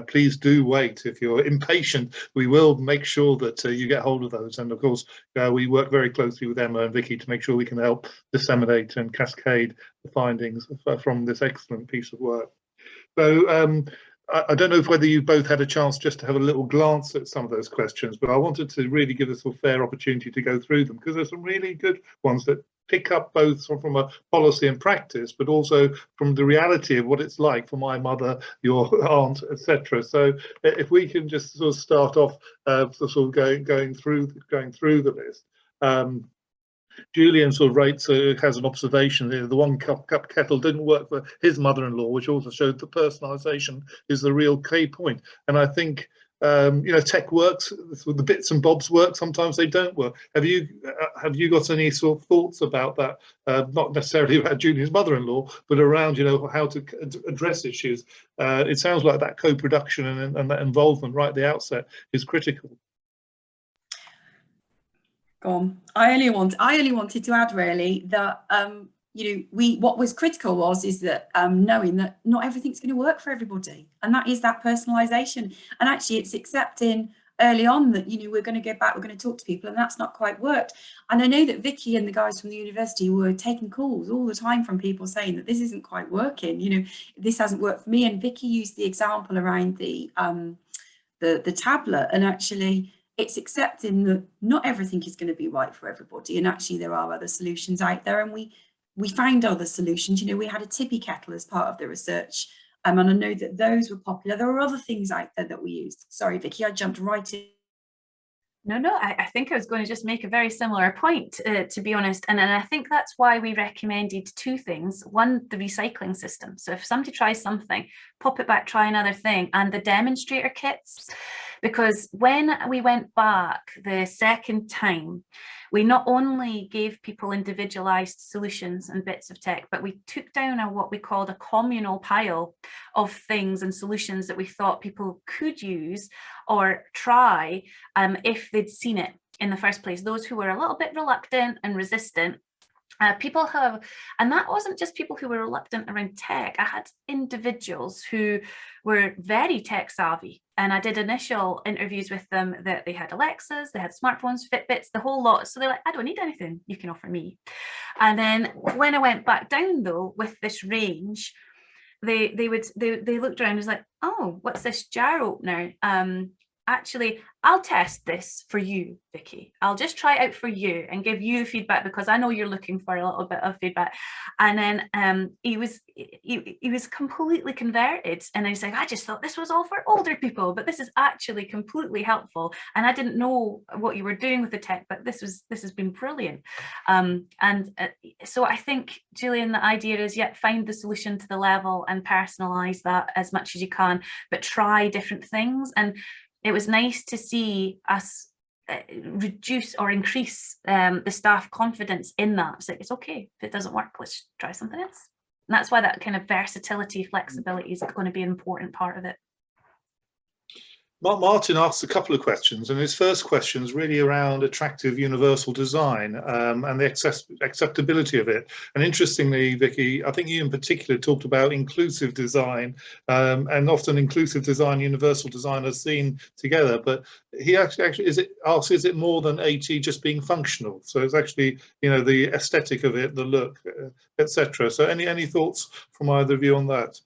please do wait. If you're impatient, we will make sure that you get hold of those. And of course, we work very closely with Emma and Vicky to make sure we can help disseminate and cascade the findings from this excellent piece of work. So I don't know whether you both had a chance just to have a little glance at some of those questions, but I wanted to really give us a fair opportunity to go through them, because there's some really good ones that pick up both from a policy and practice, but also from the reality of what it's like for my mother, your aunt, etc. So if we can just sort of start off sort of going through the list. Julian sort of rates has an observation there. The one cup kettle didn't work for his mother-in-law, which also showed that personalisation is the real key point. And I think you know, tech works, the bits and bobs work. Sometimes they don't work. Have you got any sort of thoughts about that? Not necessarily about Julian's mother-in-law, but around, you know, how to address issues. It sounds like that co-production and that involvement right at the outset is critical. Go on. I only wanted to add really that you know, what was critical is that knowing that not everything's going to work for everybody, and that is that personalisation. And actually, it's accepting early on that, you know, we're going to go back, we're going to talk to people, and that's not quite worked. And I know that Vicky and the guys from the university were taking calls all the time from people saying that this isn't quite working. You know, this hasn't worked for me. And Vicky used the example around the tablet, and actually, it's accepting that not everything is going to be right for everybody, and actually there are other solutions out there, and we found other solutions. You know, we had a tippy kettle as part of the research, and I know that those were popular. There were other things out there that we used. Sorry, Vicky, I jumped right in. No, I think I was going to just make a very similar point, to be honest. And I think that's why we recommended two things. One, the recycling system. So if somebody tries something, pop it back, try another thing, and the demonstrator kits. Because when we went back the second time, we not only gave people individualized solutions and bits of tech, but we took down what we called a communal pile of things and solutions that we thought people could use or try if they'd seen it in the first place. Those who were a little bit reluctant and resistant. People have, and that wasn't just people who were reluctant around tech. I had individuals who were very tech savvy, and I did initial interviews with them that they had Alexas, they had smartphones, Fitbits, the whole lot. So they're like, I don't need anything you can offer me. And then when I went back down though with this range, they looked around and was like, oh, what's this jar opener? Actually, I'll test this for you, Vicky. I'll just try it out for you and give you feedback, because I know you're looking for a little bit of feedback. And then he was completely converted, and he's like, I just thought this was all for older people, but this is actually completely helpful. And I didn't know what you were doing with the tech, but this has been brilliant. So I think, Julian, the idea is, find the solution to the level and personalize that as much as you can, but try different things. And it was nice to see us reduce or increase the staff confidence in that. It's like, it's okay, if it doesn't work, let's try something else. And that's why that kind of versatility, flexibility is going to be an important part of it. Martin asked a couple of questions, and his first question is really around attractive universal design and the acceptability of it. And interestingly, Vicky, I think you in particular talked about inclusive design, and often inclusive design, universal design are seen together. But he actually is it more than AT just being functional? So it's actually, you know, the aesthetic of it, the look, etc. So any thoughts from either of you on that?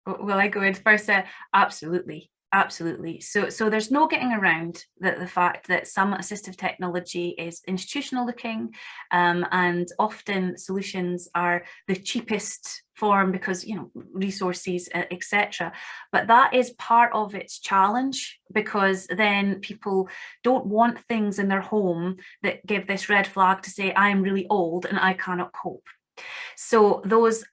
Will I go in first? Absolutely. Absolutely. So there's no getting around the fact that some assistive technology is institutional looking, and often solutions are the cheapest form because, you know, resources, etc. But that is part of its challenge, because then people don't want things in their home that give this red flag to say, I am really old and I cannot cope. So those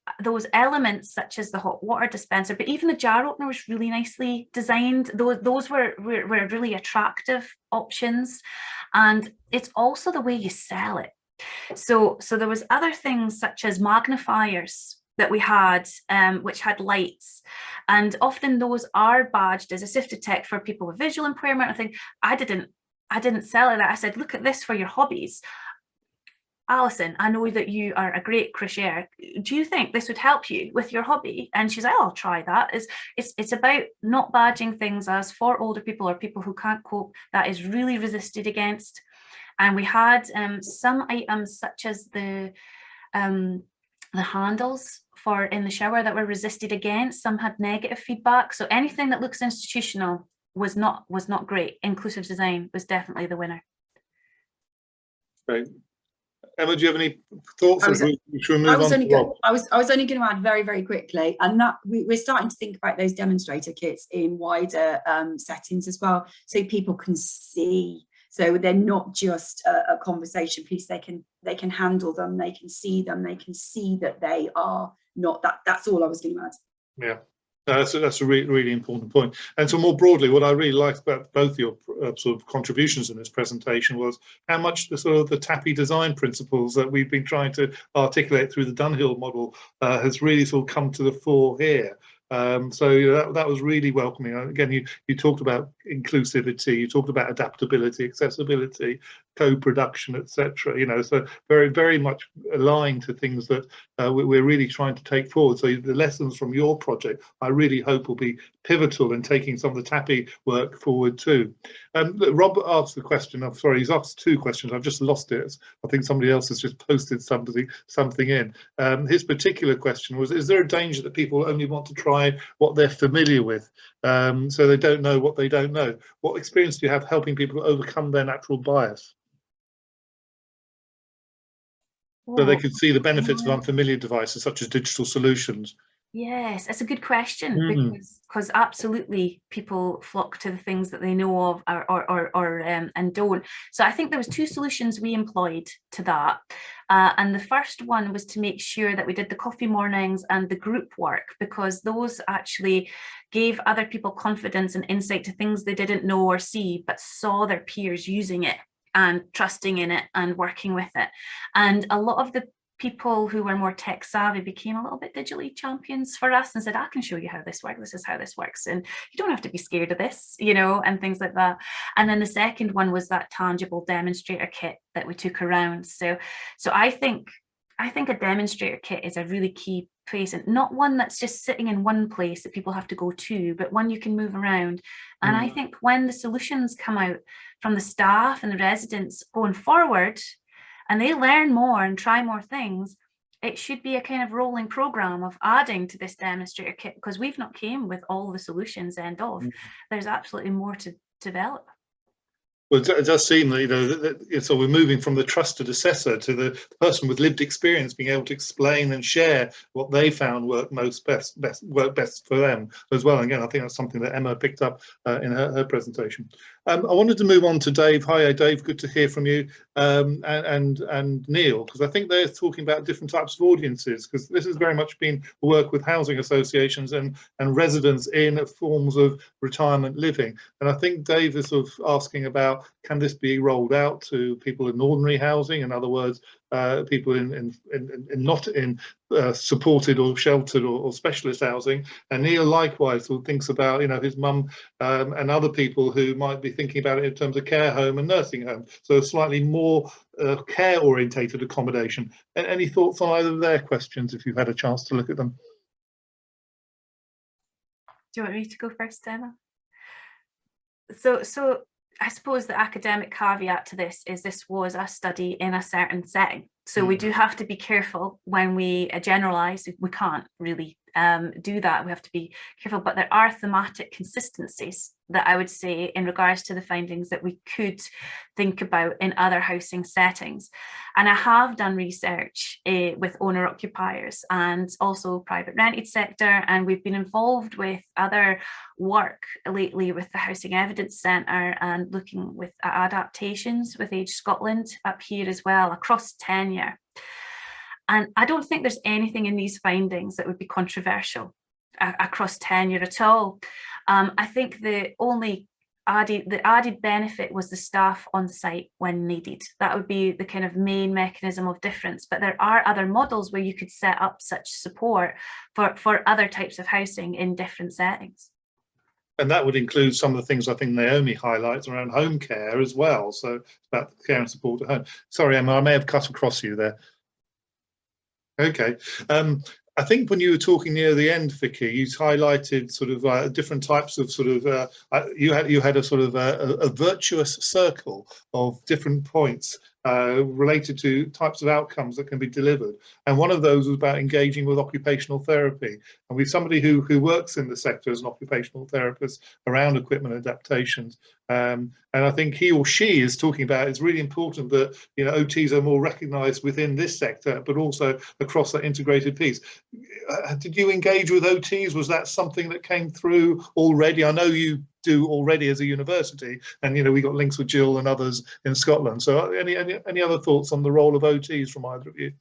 elements, such as the hot water dispenser, but even the jar opener was really nicely designed. Those were really attractive options. And it's also the way you sell it. So there was other things such as magnifiers that we had, which had lights, and often those are badged as assistive tech for people with visual impairment. I think I didn't sell it. I said, look at this for your hobbies. Alison, I know that you are a great crochet. Do you think this would help you with your hobby? And she's like, oh, I'll try that. It's about not badging things as for older people or people who can't cope. That is really resisted against. And we had some items such as the handles for in the shower that were resisted against. Some had negative feedback. So anything that looks institutional was not great. Inclusive design was definitely the winner. Great. Emma, do you have any thoughts? I was only going to add very, very quickly, and that we're starting to think about those demonstrator kits in wider settings as well, so people can see. So they're not just a conversation piece. They can handle them. They can see them. They can see that they are not that. That's all I was going to add. Yeah. That's a really important point. And so more broadly, what I really liked about both your sort of contributions in this presentation was how much the sort of the TAPPI design principles that we've been trying to articulate through the Dunhill model has really sort of come to the fore here. So you know, that was really welcoming. Again, you talked about inclusivity, you talked about adaptability, accessibility, co-production, etc. You know, so very, very much aligned to things that we're really trying to take forward. So the lessons from your project, I really hope will be pivotal in taking some of the TAPPI work forward too. Rob asked the question. I'm sorry, he's asked two questions. I've just lost it. I think somebody else has just posted something in. His particular question was: is there a danger that people only want to try what they're familiar with, so they don't know what they don't know? What experience do you have helping people overcome their natural bias, so they can see the benefits of unfamiliar devices such as digital solutions? Yes, it's a good question, because absolutely people flock to the things that they know of or and don't. So I think there was two solutions we employed to that. And the first one was to make sure that we did the coffee mornings and the group work, because those actually gave other people confidence and insight to things they didn't know or see, but saw their peers using it and trusting in it and working with it. And a lot of the people who were more tech savvy became a little bit digitally champions for us and said, I can show you how this works. This is how this works. And you don't have to be scared of this, you know, and things like that. And then the second one was that tangible demonstrator kit that we took around. So I think a demonstrator kit is a really key place, and not one that's just sitting in one place that people have to go to, but one you can move around. And I think when the solutions come out from the staff and the residents going forward, and they learn more and try more things, it should be a kind of rolling program of adding to this demonstrator kit, because we've not came with all the solutions end of. There's absolutely more to develop. Well, it does seem that, you know, that so we're moving from the trusted assessor to the person with lived experience being able to explain and share what they found worked best for them as well. And again, I think that's something that Emma picked up in her presentation. I wanted to move on to Dave. Hi, Dave. Good to hear from you, and Neil, because I think they're talking about different types of audiences, because this has very much been work with housing associations and residents in forms of retirement living. And I think Dave is sort of asking about, can this be rolled out to people in ordinary housing? In other words, people in not in supported or sheltered or specialist housing. And Neil likewise thinks about, you know, his mum and other people who might be thinking about it in terms of care home and nursing home, so slightly more care orientated accommodation. And any thoughts on either of their questions if you've had a chance to look at them? Do you want me to go first, Emma? So I suppose the academic caveat to this is this was a study in a certain setting. So we do have to be careful when we generalize. We can't really do that. We have to be careful, but there are thematic consistencies that I would say in regards to the findings that we could think about in other housing settings. And I have done research with owner occupiers and also private rented sector, and we've been involved with other work lately with the Housing Evidence Centre and looking with adaptations with Age Scotland up here as well across tenure. And I don't think there's anything in these findings that would be controversial across tenure at all. I think the added benefit was the staff on site when needed. That would be the kind of main mechanism of difference. But there are other models where you could set up such support for other types of housing in different settings. And that would include some of the things I think Naomi highlights around home care as well. So it's about care and support at home. Sorry, Emma, I may have cut across you there. Okay. I think when you were talking near the end, Vicky, you highlighted sort of different types of sort of you had a sort of a virtuous circle of different points related to types of outcomes that can be delivered, and one of those was about engaging with occupational therapy. And with somebody who works in the sector as an occupational therapist around equipment adaptations, and I think he or she is talking about it's really important that OTs are more recognised within this sector, but also across that integrated piece. Did you engage with OTs? Was that something that came through already? I know you do already as a university, and we got links with Jill and others in Scotland. So any other thoughts on the role of OTs from either of you?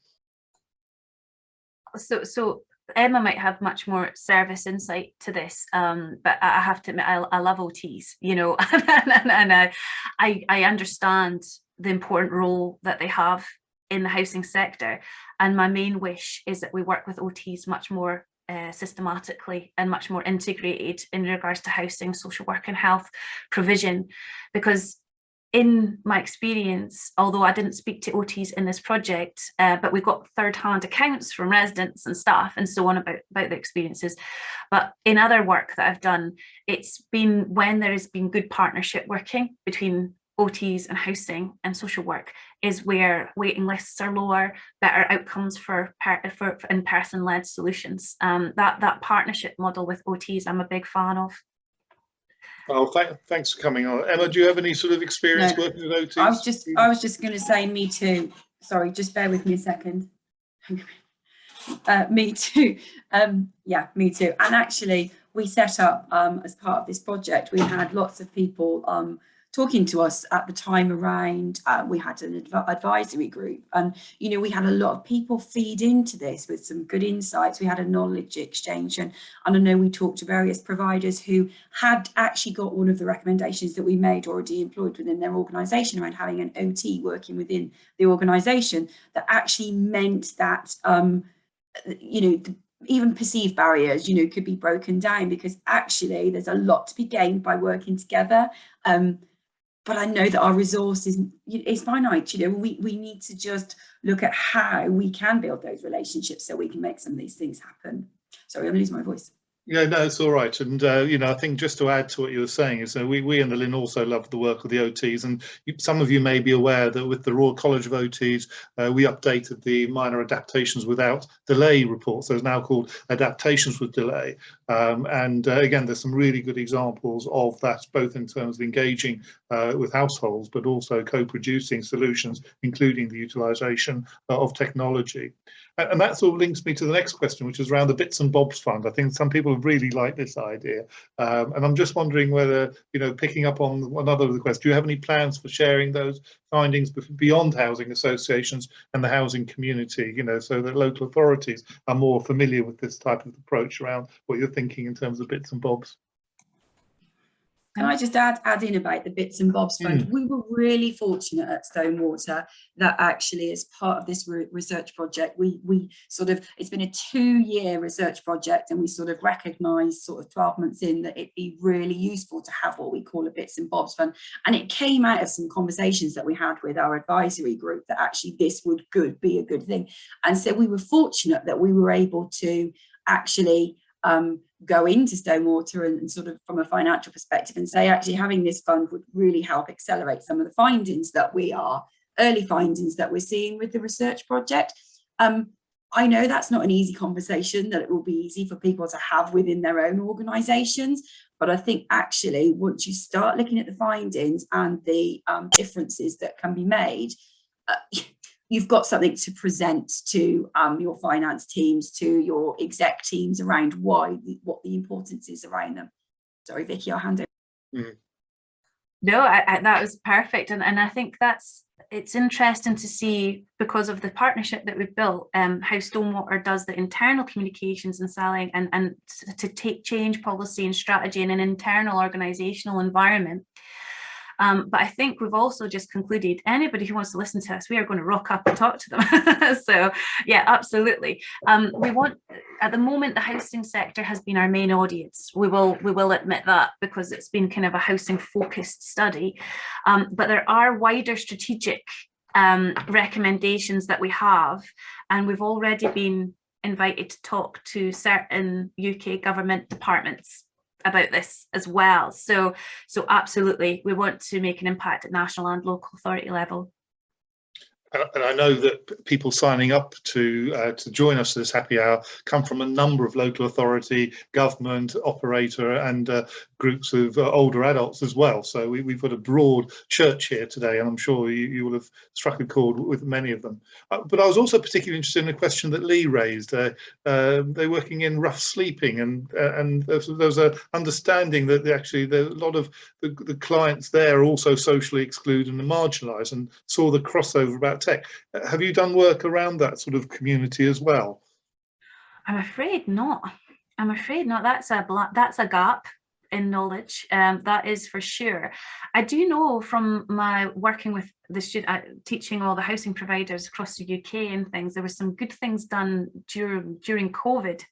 So Emma might have much more service insight to this, but I have to admit I love OTs, and I understand the important role that they have in the housing sector, and my main wish is that we work with OTs much more systematically and much more integrated in regards to housing, social work and health provision, because in my experience, although I didn't speak to OTs in this project, but we got third-hand accounts from residents and staff and so on about the experiences. But in other work that I've done, it's been when there has been good partnership working between OTs and housing and social work is where waiting lists are lower, better outcomes for in-person led solutions. That partnership model with OTs, I'm a big fan of. Oh, thanks for coming on. Emma, do you have any sort of experience working with OTs? I was just going to say, me too. Sorry, just bear with me a second. Me too. Yeah, me too. And actually, we set up as part of this project, we had lots of people talking to us at the time around, we had an advisory group, and we had a lot of people feed into this with some good insights. We had a knowledge exchange, and I know we talked to various providers who had actually got one of the recommendations that we made already employed within their organisation around having an OT working within the organisation. That actually meant that even perceived barriers could be broken down, because actually there's a lot to be gained by working together. But I know that our resource is finite. We need to just look at how we can build those relationships so we can make some of these things happen. Sorry, I'm losing my voice. Yeah, no, it's all right. And, I think just to add to what you were saying is we in the LIN also love the work of the OTs. And some of you may be aware that with the Royal College of OTs, we updated the minor adaptations without delay report. So it's now called adaptations with delay. Again, there's some really good examples of that, both in terms of engaging with households, but also co-producing solutions, including the utilisation of technology. And that sort of links me to the next question, which is around the Bits and Bobs Fund. I think some people really like this idea. And I'm just wondering whether, picking up on another of the questions, do you have any plans for sharing those findings beyond housing associations and the housing community, so that local authorities are more familiar with this type of approach around what you're thinking in terms of bits and bobs? Can I just add in about the Bits and Bobs Fund? We were really fortunate at Stonewater that actually, as part of this research project, we sort of, it's been a 2-year research project, and we sort of recognised sort of 12 months in that it'd be really useful to have what we call a Bits and Bobs Fund. And it came out of some conversations that we had with our advisory group that actually this would be a good thing. And so we were fortunate that we were able to actually go into Stonewater and sort of from a financial perspective and say, actually having this fund would really help accelerate some of the findings that early findings that we're seeing with the research project. I know that's not an easy conversation that it will be easy for people to have within their own organisations, but I think actually once you start looking at the findings and the differences that can be made, you've got something to present to your finance teams, to your exec teams around what the importance is around them. Sorry, Vicky, I'll hand over. No, that was perfect, and I think it's interesting to see, because of the partnership that we've built, how Stonewater does the internal communications and selling, and to take change policy and strategy in an internal organisational environment. But I think we've also just concluded anybody who wants to listen to us, we are going to rock up and talk to them. So yeah, absolutely. We want, at the moment, the housing sector has been our main audience. We will admit that, because it's been kind of a housing focused study. But there are wider strategic recommendations that we have, and we've already been invited to talk to certain UK government departments about this as well. So absolutely, we want to make an impact at national and local authority level. And I know that people signing up to join us for this happy hour come from a number of local authority, government, operator, and groups of older adults as well. So we've got a broad church here today, and I'm sure you will have struck a chord with many of them. But I was also particularly interested in a question that Lee raised. They're working in rough sleeping, and there's an understanding that actually a lot of the clients there are also socially excluded and marginalised, and saw the crossover about tech. Have you done work around that sort of community as well? I'm afraid not. I'm afraid not. That's a gap in knowledge. That is for sure. I do know from my working with the student, teaching all the housing providers across the UK and things, there was some good things done during COVID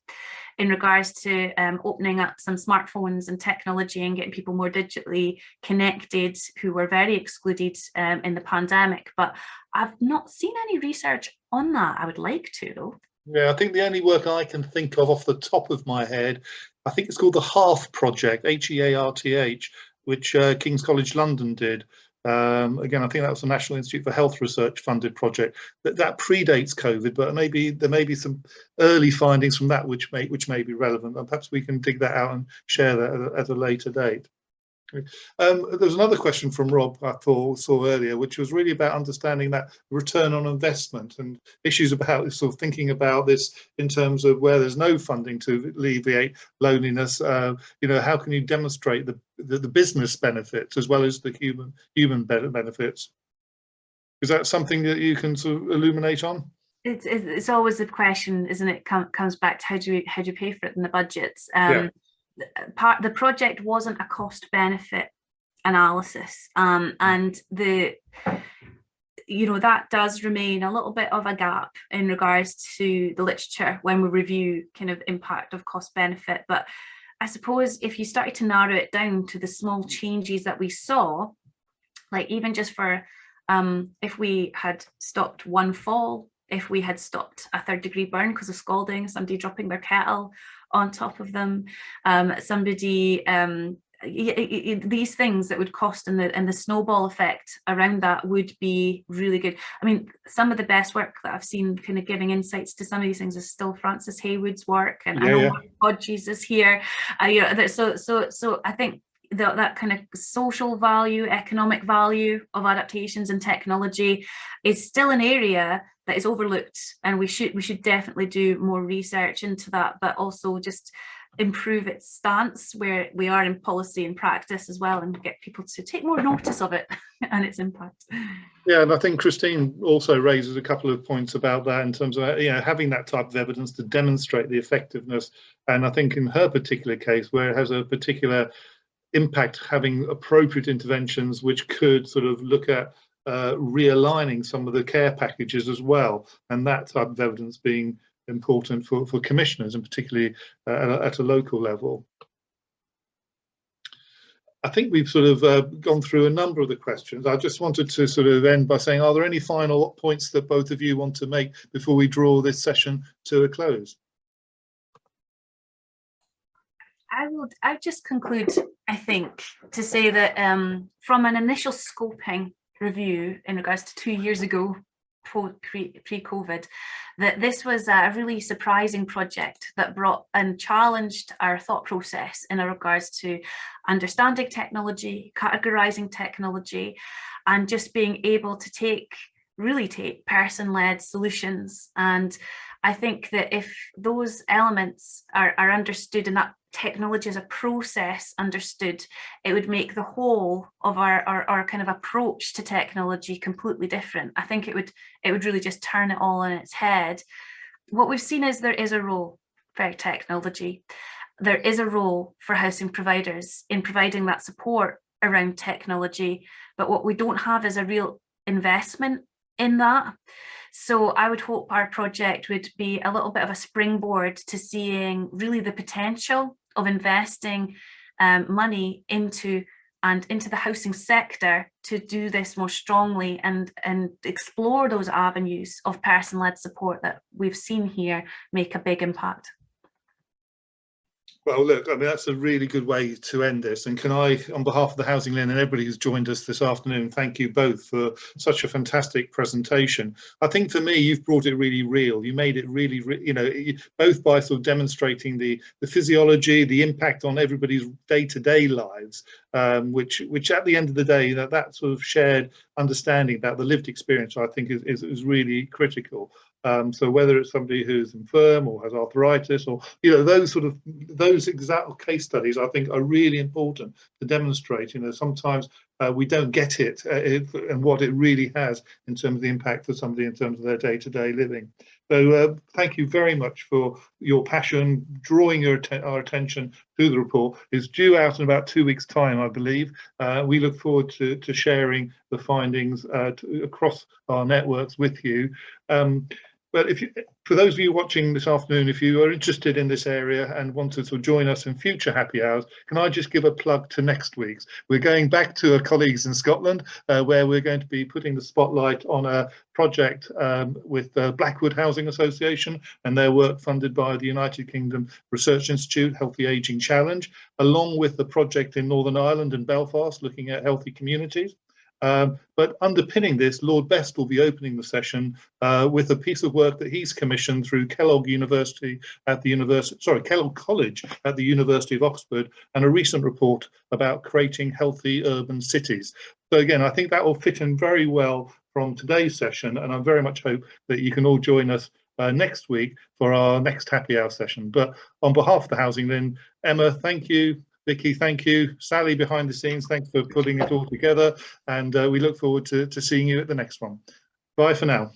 in regards to opening up some smartphones and technology and getting people more digitally connected who were very excluded in the pandemic. But I've not seen any research on that. I would like to, though. Yeah, I think the only work I can think of off the top of my head, I think it's called the HEARTH project, HEARTH, which King's College London did. Again, I think that was the National Institute for Health Research funded project. That predates COVID, but there may be some early findings from that which may be relevant, and perhaps we can dig that out and share that at a later date. There's another question from Rob I saw earlier, which was really about understanding that return on investment and issues about sort of thinking about this in terms of where there's no funding to alleviate loneliness. How can you demonstrate the business benefits as well as the human benefits? Is that something that you can sort of illuminate on? It's always a question, isn't it? Comes back to how do you pay for it in the budgets. Yeah. The project wasn't a cost benefit analysis, and that does remain a little bit of a gap in regards to the literature when we review kind of impact of cost benefit. But I suppose if you started to narrow it down to the small changes that we saw, like even just for if we had stopped one fall, if we had stopped a 3rd-degree burn because of scalding, somebody dropping their kettle on top of them, these things that would cost, and the snowball effect around that would be really good. I mean, some of the best work that I've seen kind of giving insights to some of these things is still Francis Haywood's work, and I know Hodges is here. So I think that kind of social value, economic value of adaptations and technology is still an area that is overlooked, and we should definitely do more research into that, but also just improve its stance where we are in policy and practice as well, and get people to take more notice of it and its impact. Yeah, and I think Christine also raises a couple of points about that in terms of having that type of evidence to demonstrate the effectiveness. And I think in her particular case, where it has a particular impact, having appropriate interventions which could sort of look at realigning some of the care packages as well, and that type of evidence being important for commissioners, and particularly at a local level. I think we've sort of gone through a number of the questions. I just wanted to sort of end by saying, are there any final points that both of you want to make before we draw this session to a close? I just conclude, I think, to say that from an initial scoping review in regards to 2 years ago, pre-COVID, that this was a really surprising project that brought and challenged our thought process in regards to understanding technology, categorizing technology, and just being able to really take person-led solutions. And I think that if those elements are understood, and that technology as a process understood, it would make the whole of our kind of approach to technology completely different. I think it would really just turn it all on its head. What we've seen is there is a role for technology. There is a role for housing providers in providing that support around technology, but what we don't have is a real investment in that. So I would hope our project would be a little bit of a springboard to seeing really the potential of investing money into the housing sector to do this more strongly and explore those avenues of person-led support that we've seen here make a big impact. Well, look, I mean, that's a really good way to end this. And can I, on behalf of the HousingLIN and everybody who's joined us this afternoon, thank you both for such a fantastic presentation. I think for me, you've brought it really real. You made it really, you know, both by sort of demonstrating the physiology, the impact on everybody's day-to-day lives, which at the end of the day, that sort of shared understanding about the lived experience, I think is really critical. So whether it's somebody who's infirm or has arthritis, or those exact case studies, I think are really important to demonstrate. Sometimes we don't get it and what it really has in terms of the impact for somebody in terms of their day-to-day living. So thank you very much for your passion, drawing our attention to the report. It's due out in about 2 weeks' time, I believe. We look forward to sharing the findings across our networks with you. But for those of you watching this afternoon, if you are interested in this area and want to join us in future happy hours, can I just give a plug to next week's? We're going back to our colleagues in Scotland, where we're going to be putting the spotlight on a project with Blackwood Housing Association and their work funded by the United Kingdom Research Institute, Healthy Ageing Challenge, along with the project in Northern Ireland and Belfast looking at healthy communities. But underpinning this, Lord Best will be opening the session with a piece of work that he's commissioned through Kellogg College at the University of Oxford, and a recent report about creating healthy urban cities. So again, I think that will fit in very well from today's session, and I very much hope that you can all join us next week for our next happy hour session. But on behalf of the HousingLIN, Emma, thank you. Vicky, thank you. Sally behind the scenes, thanks for putting it all together. And we look forward to seeing you at the next one. Bye for now.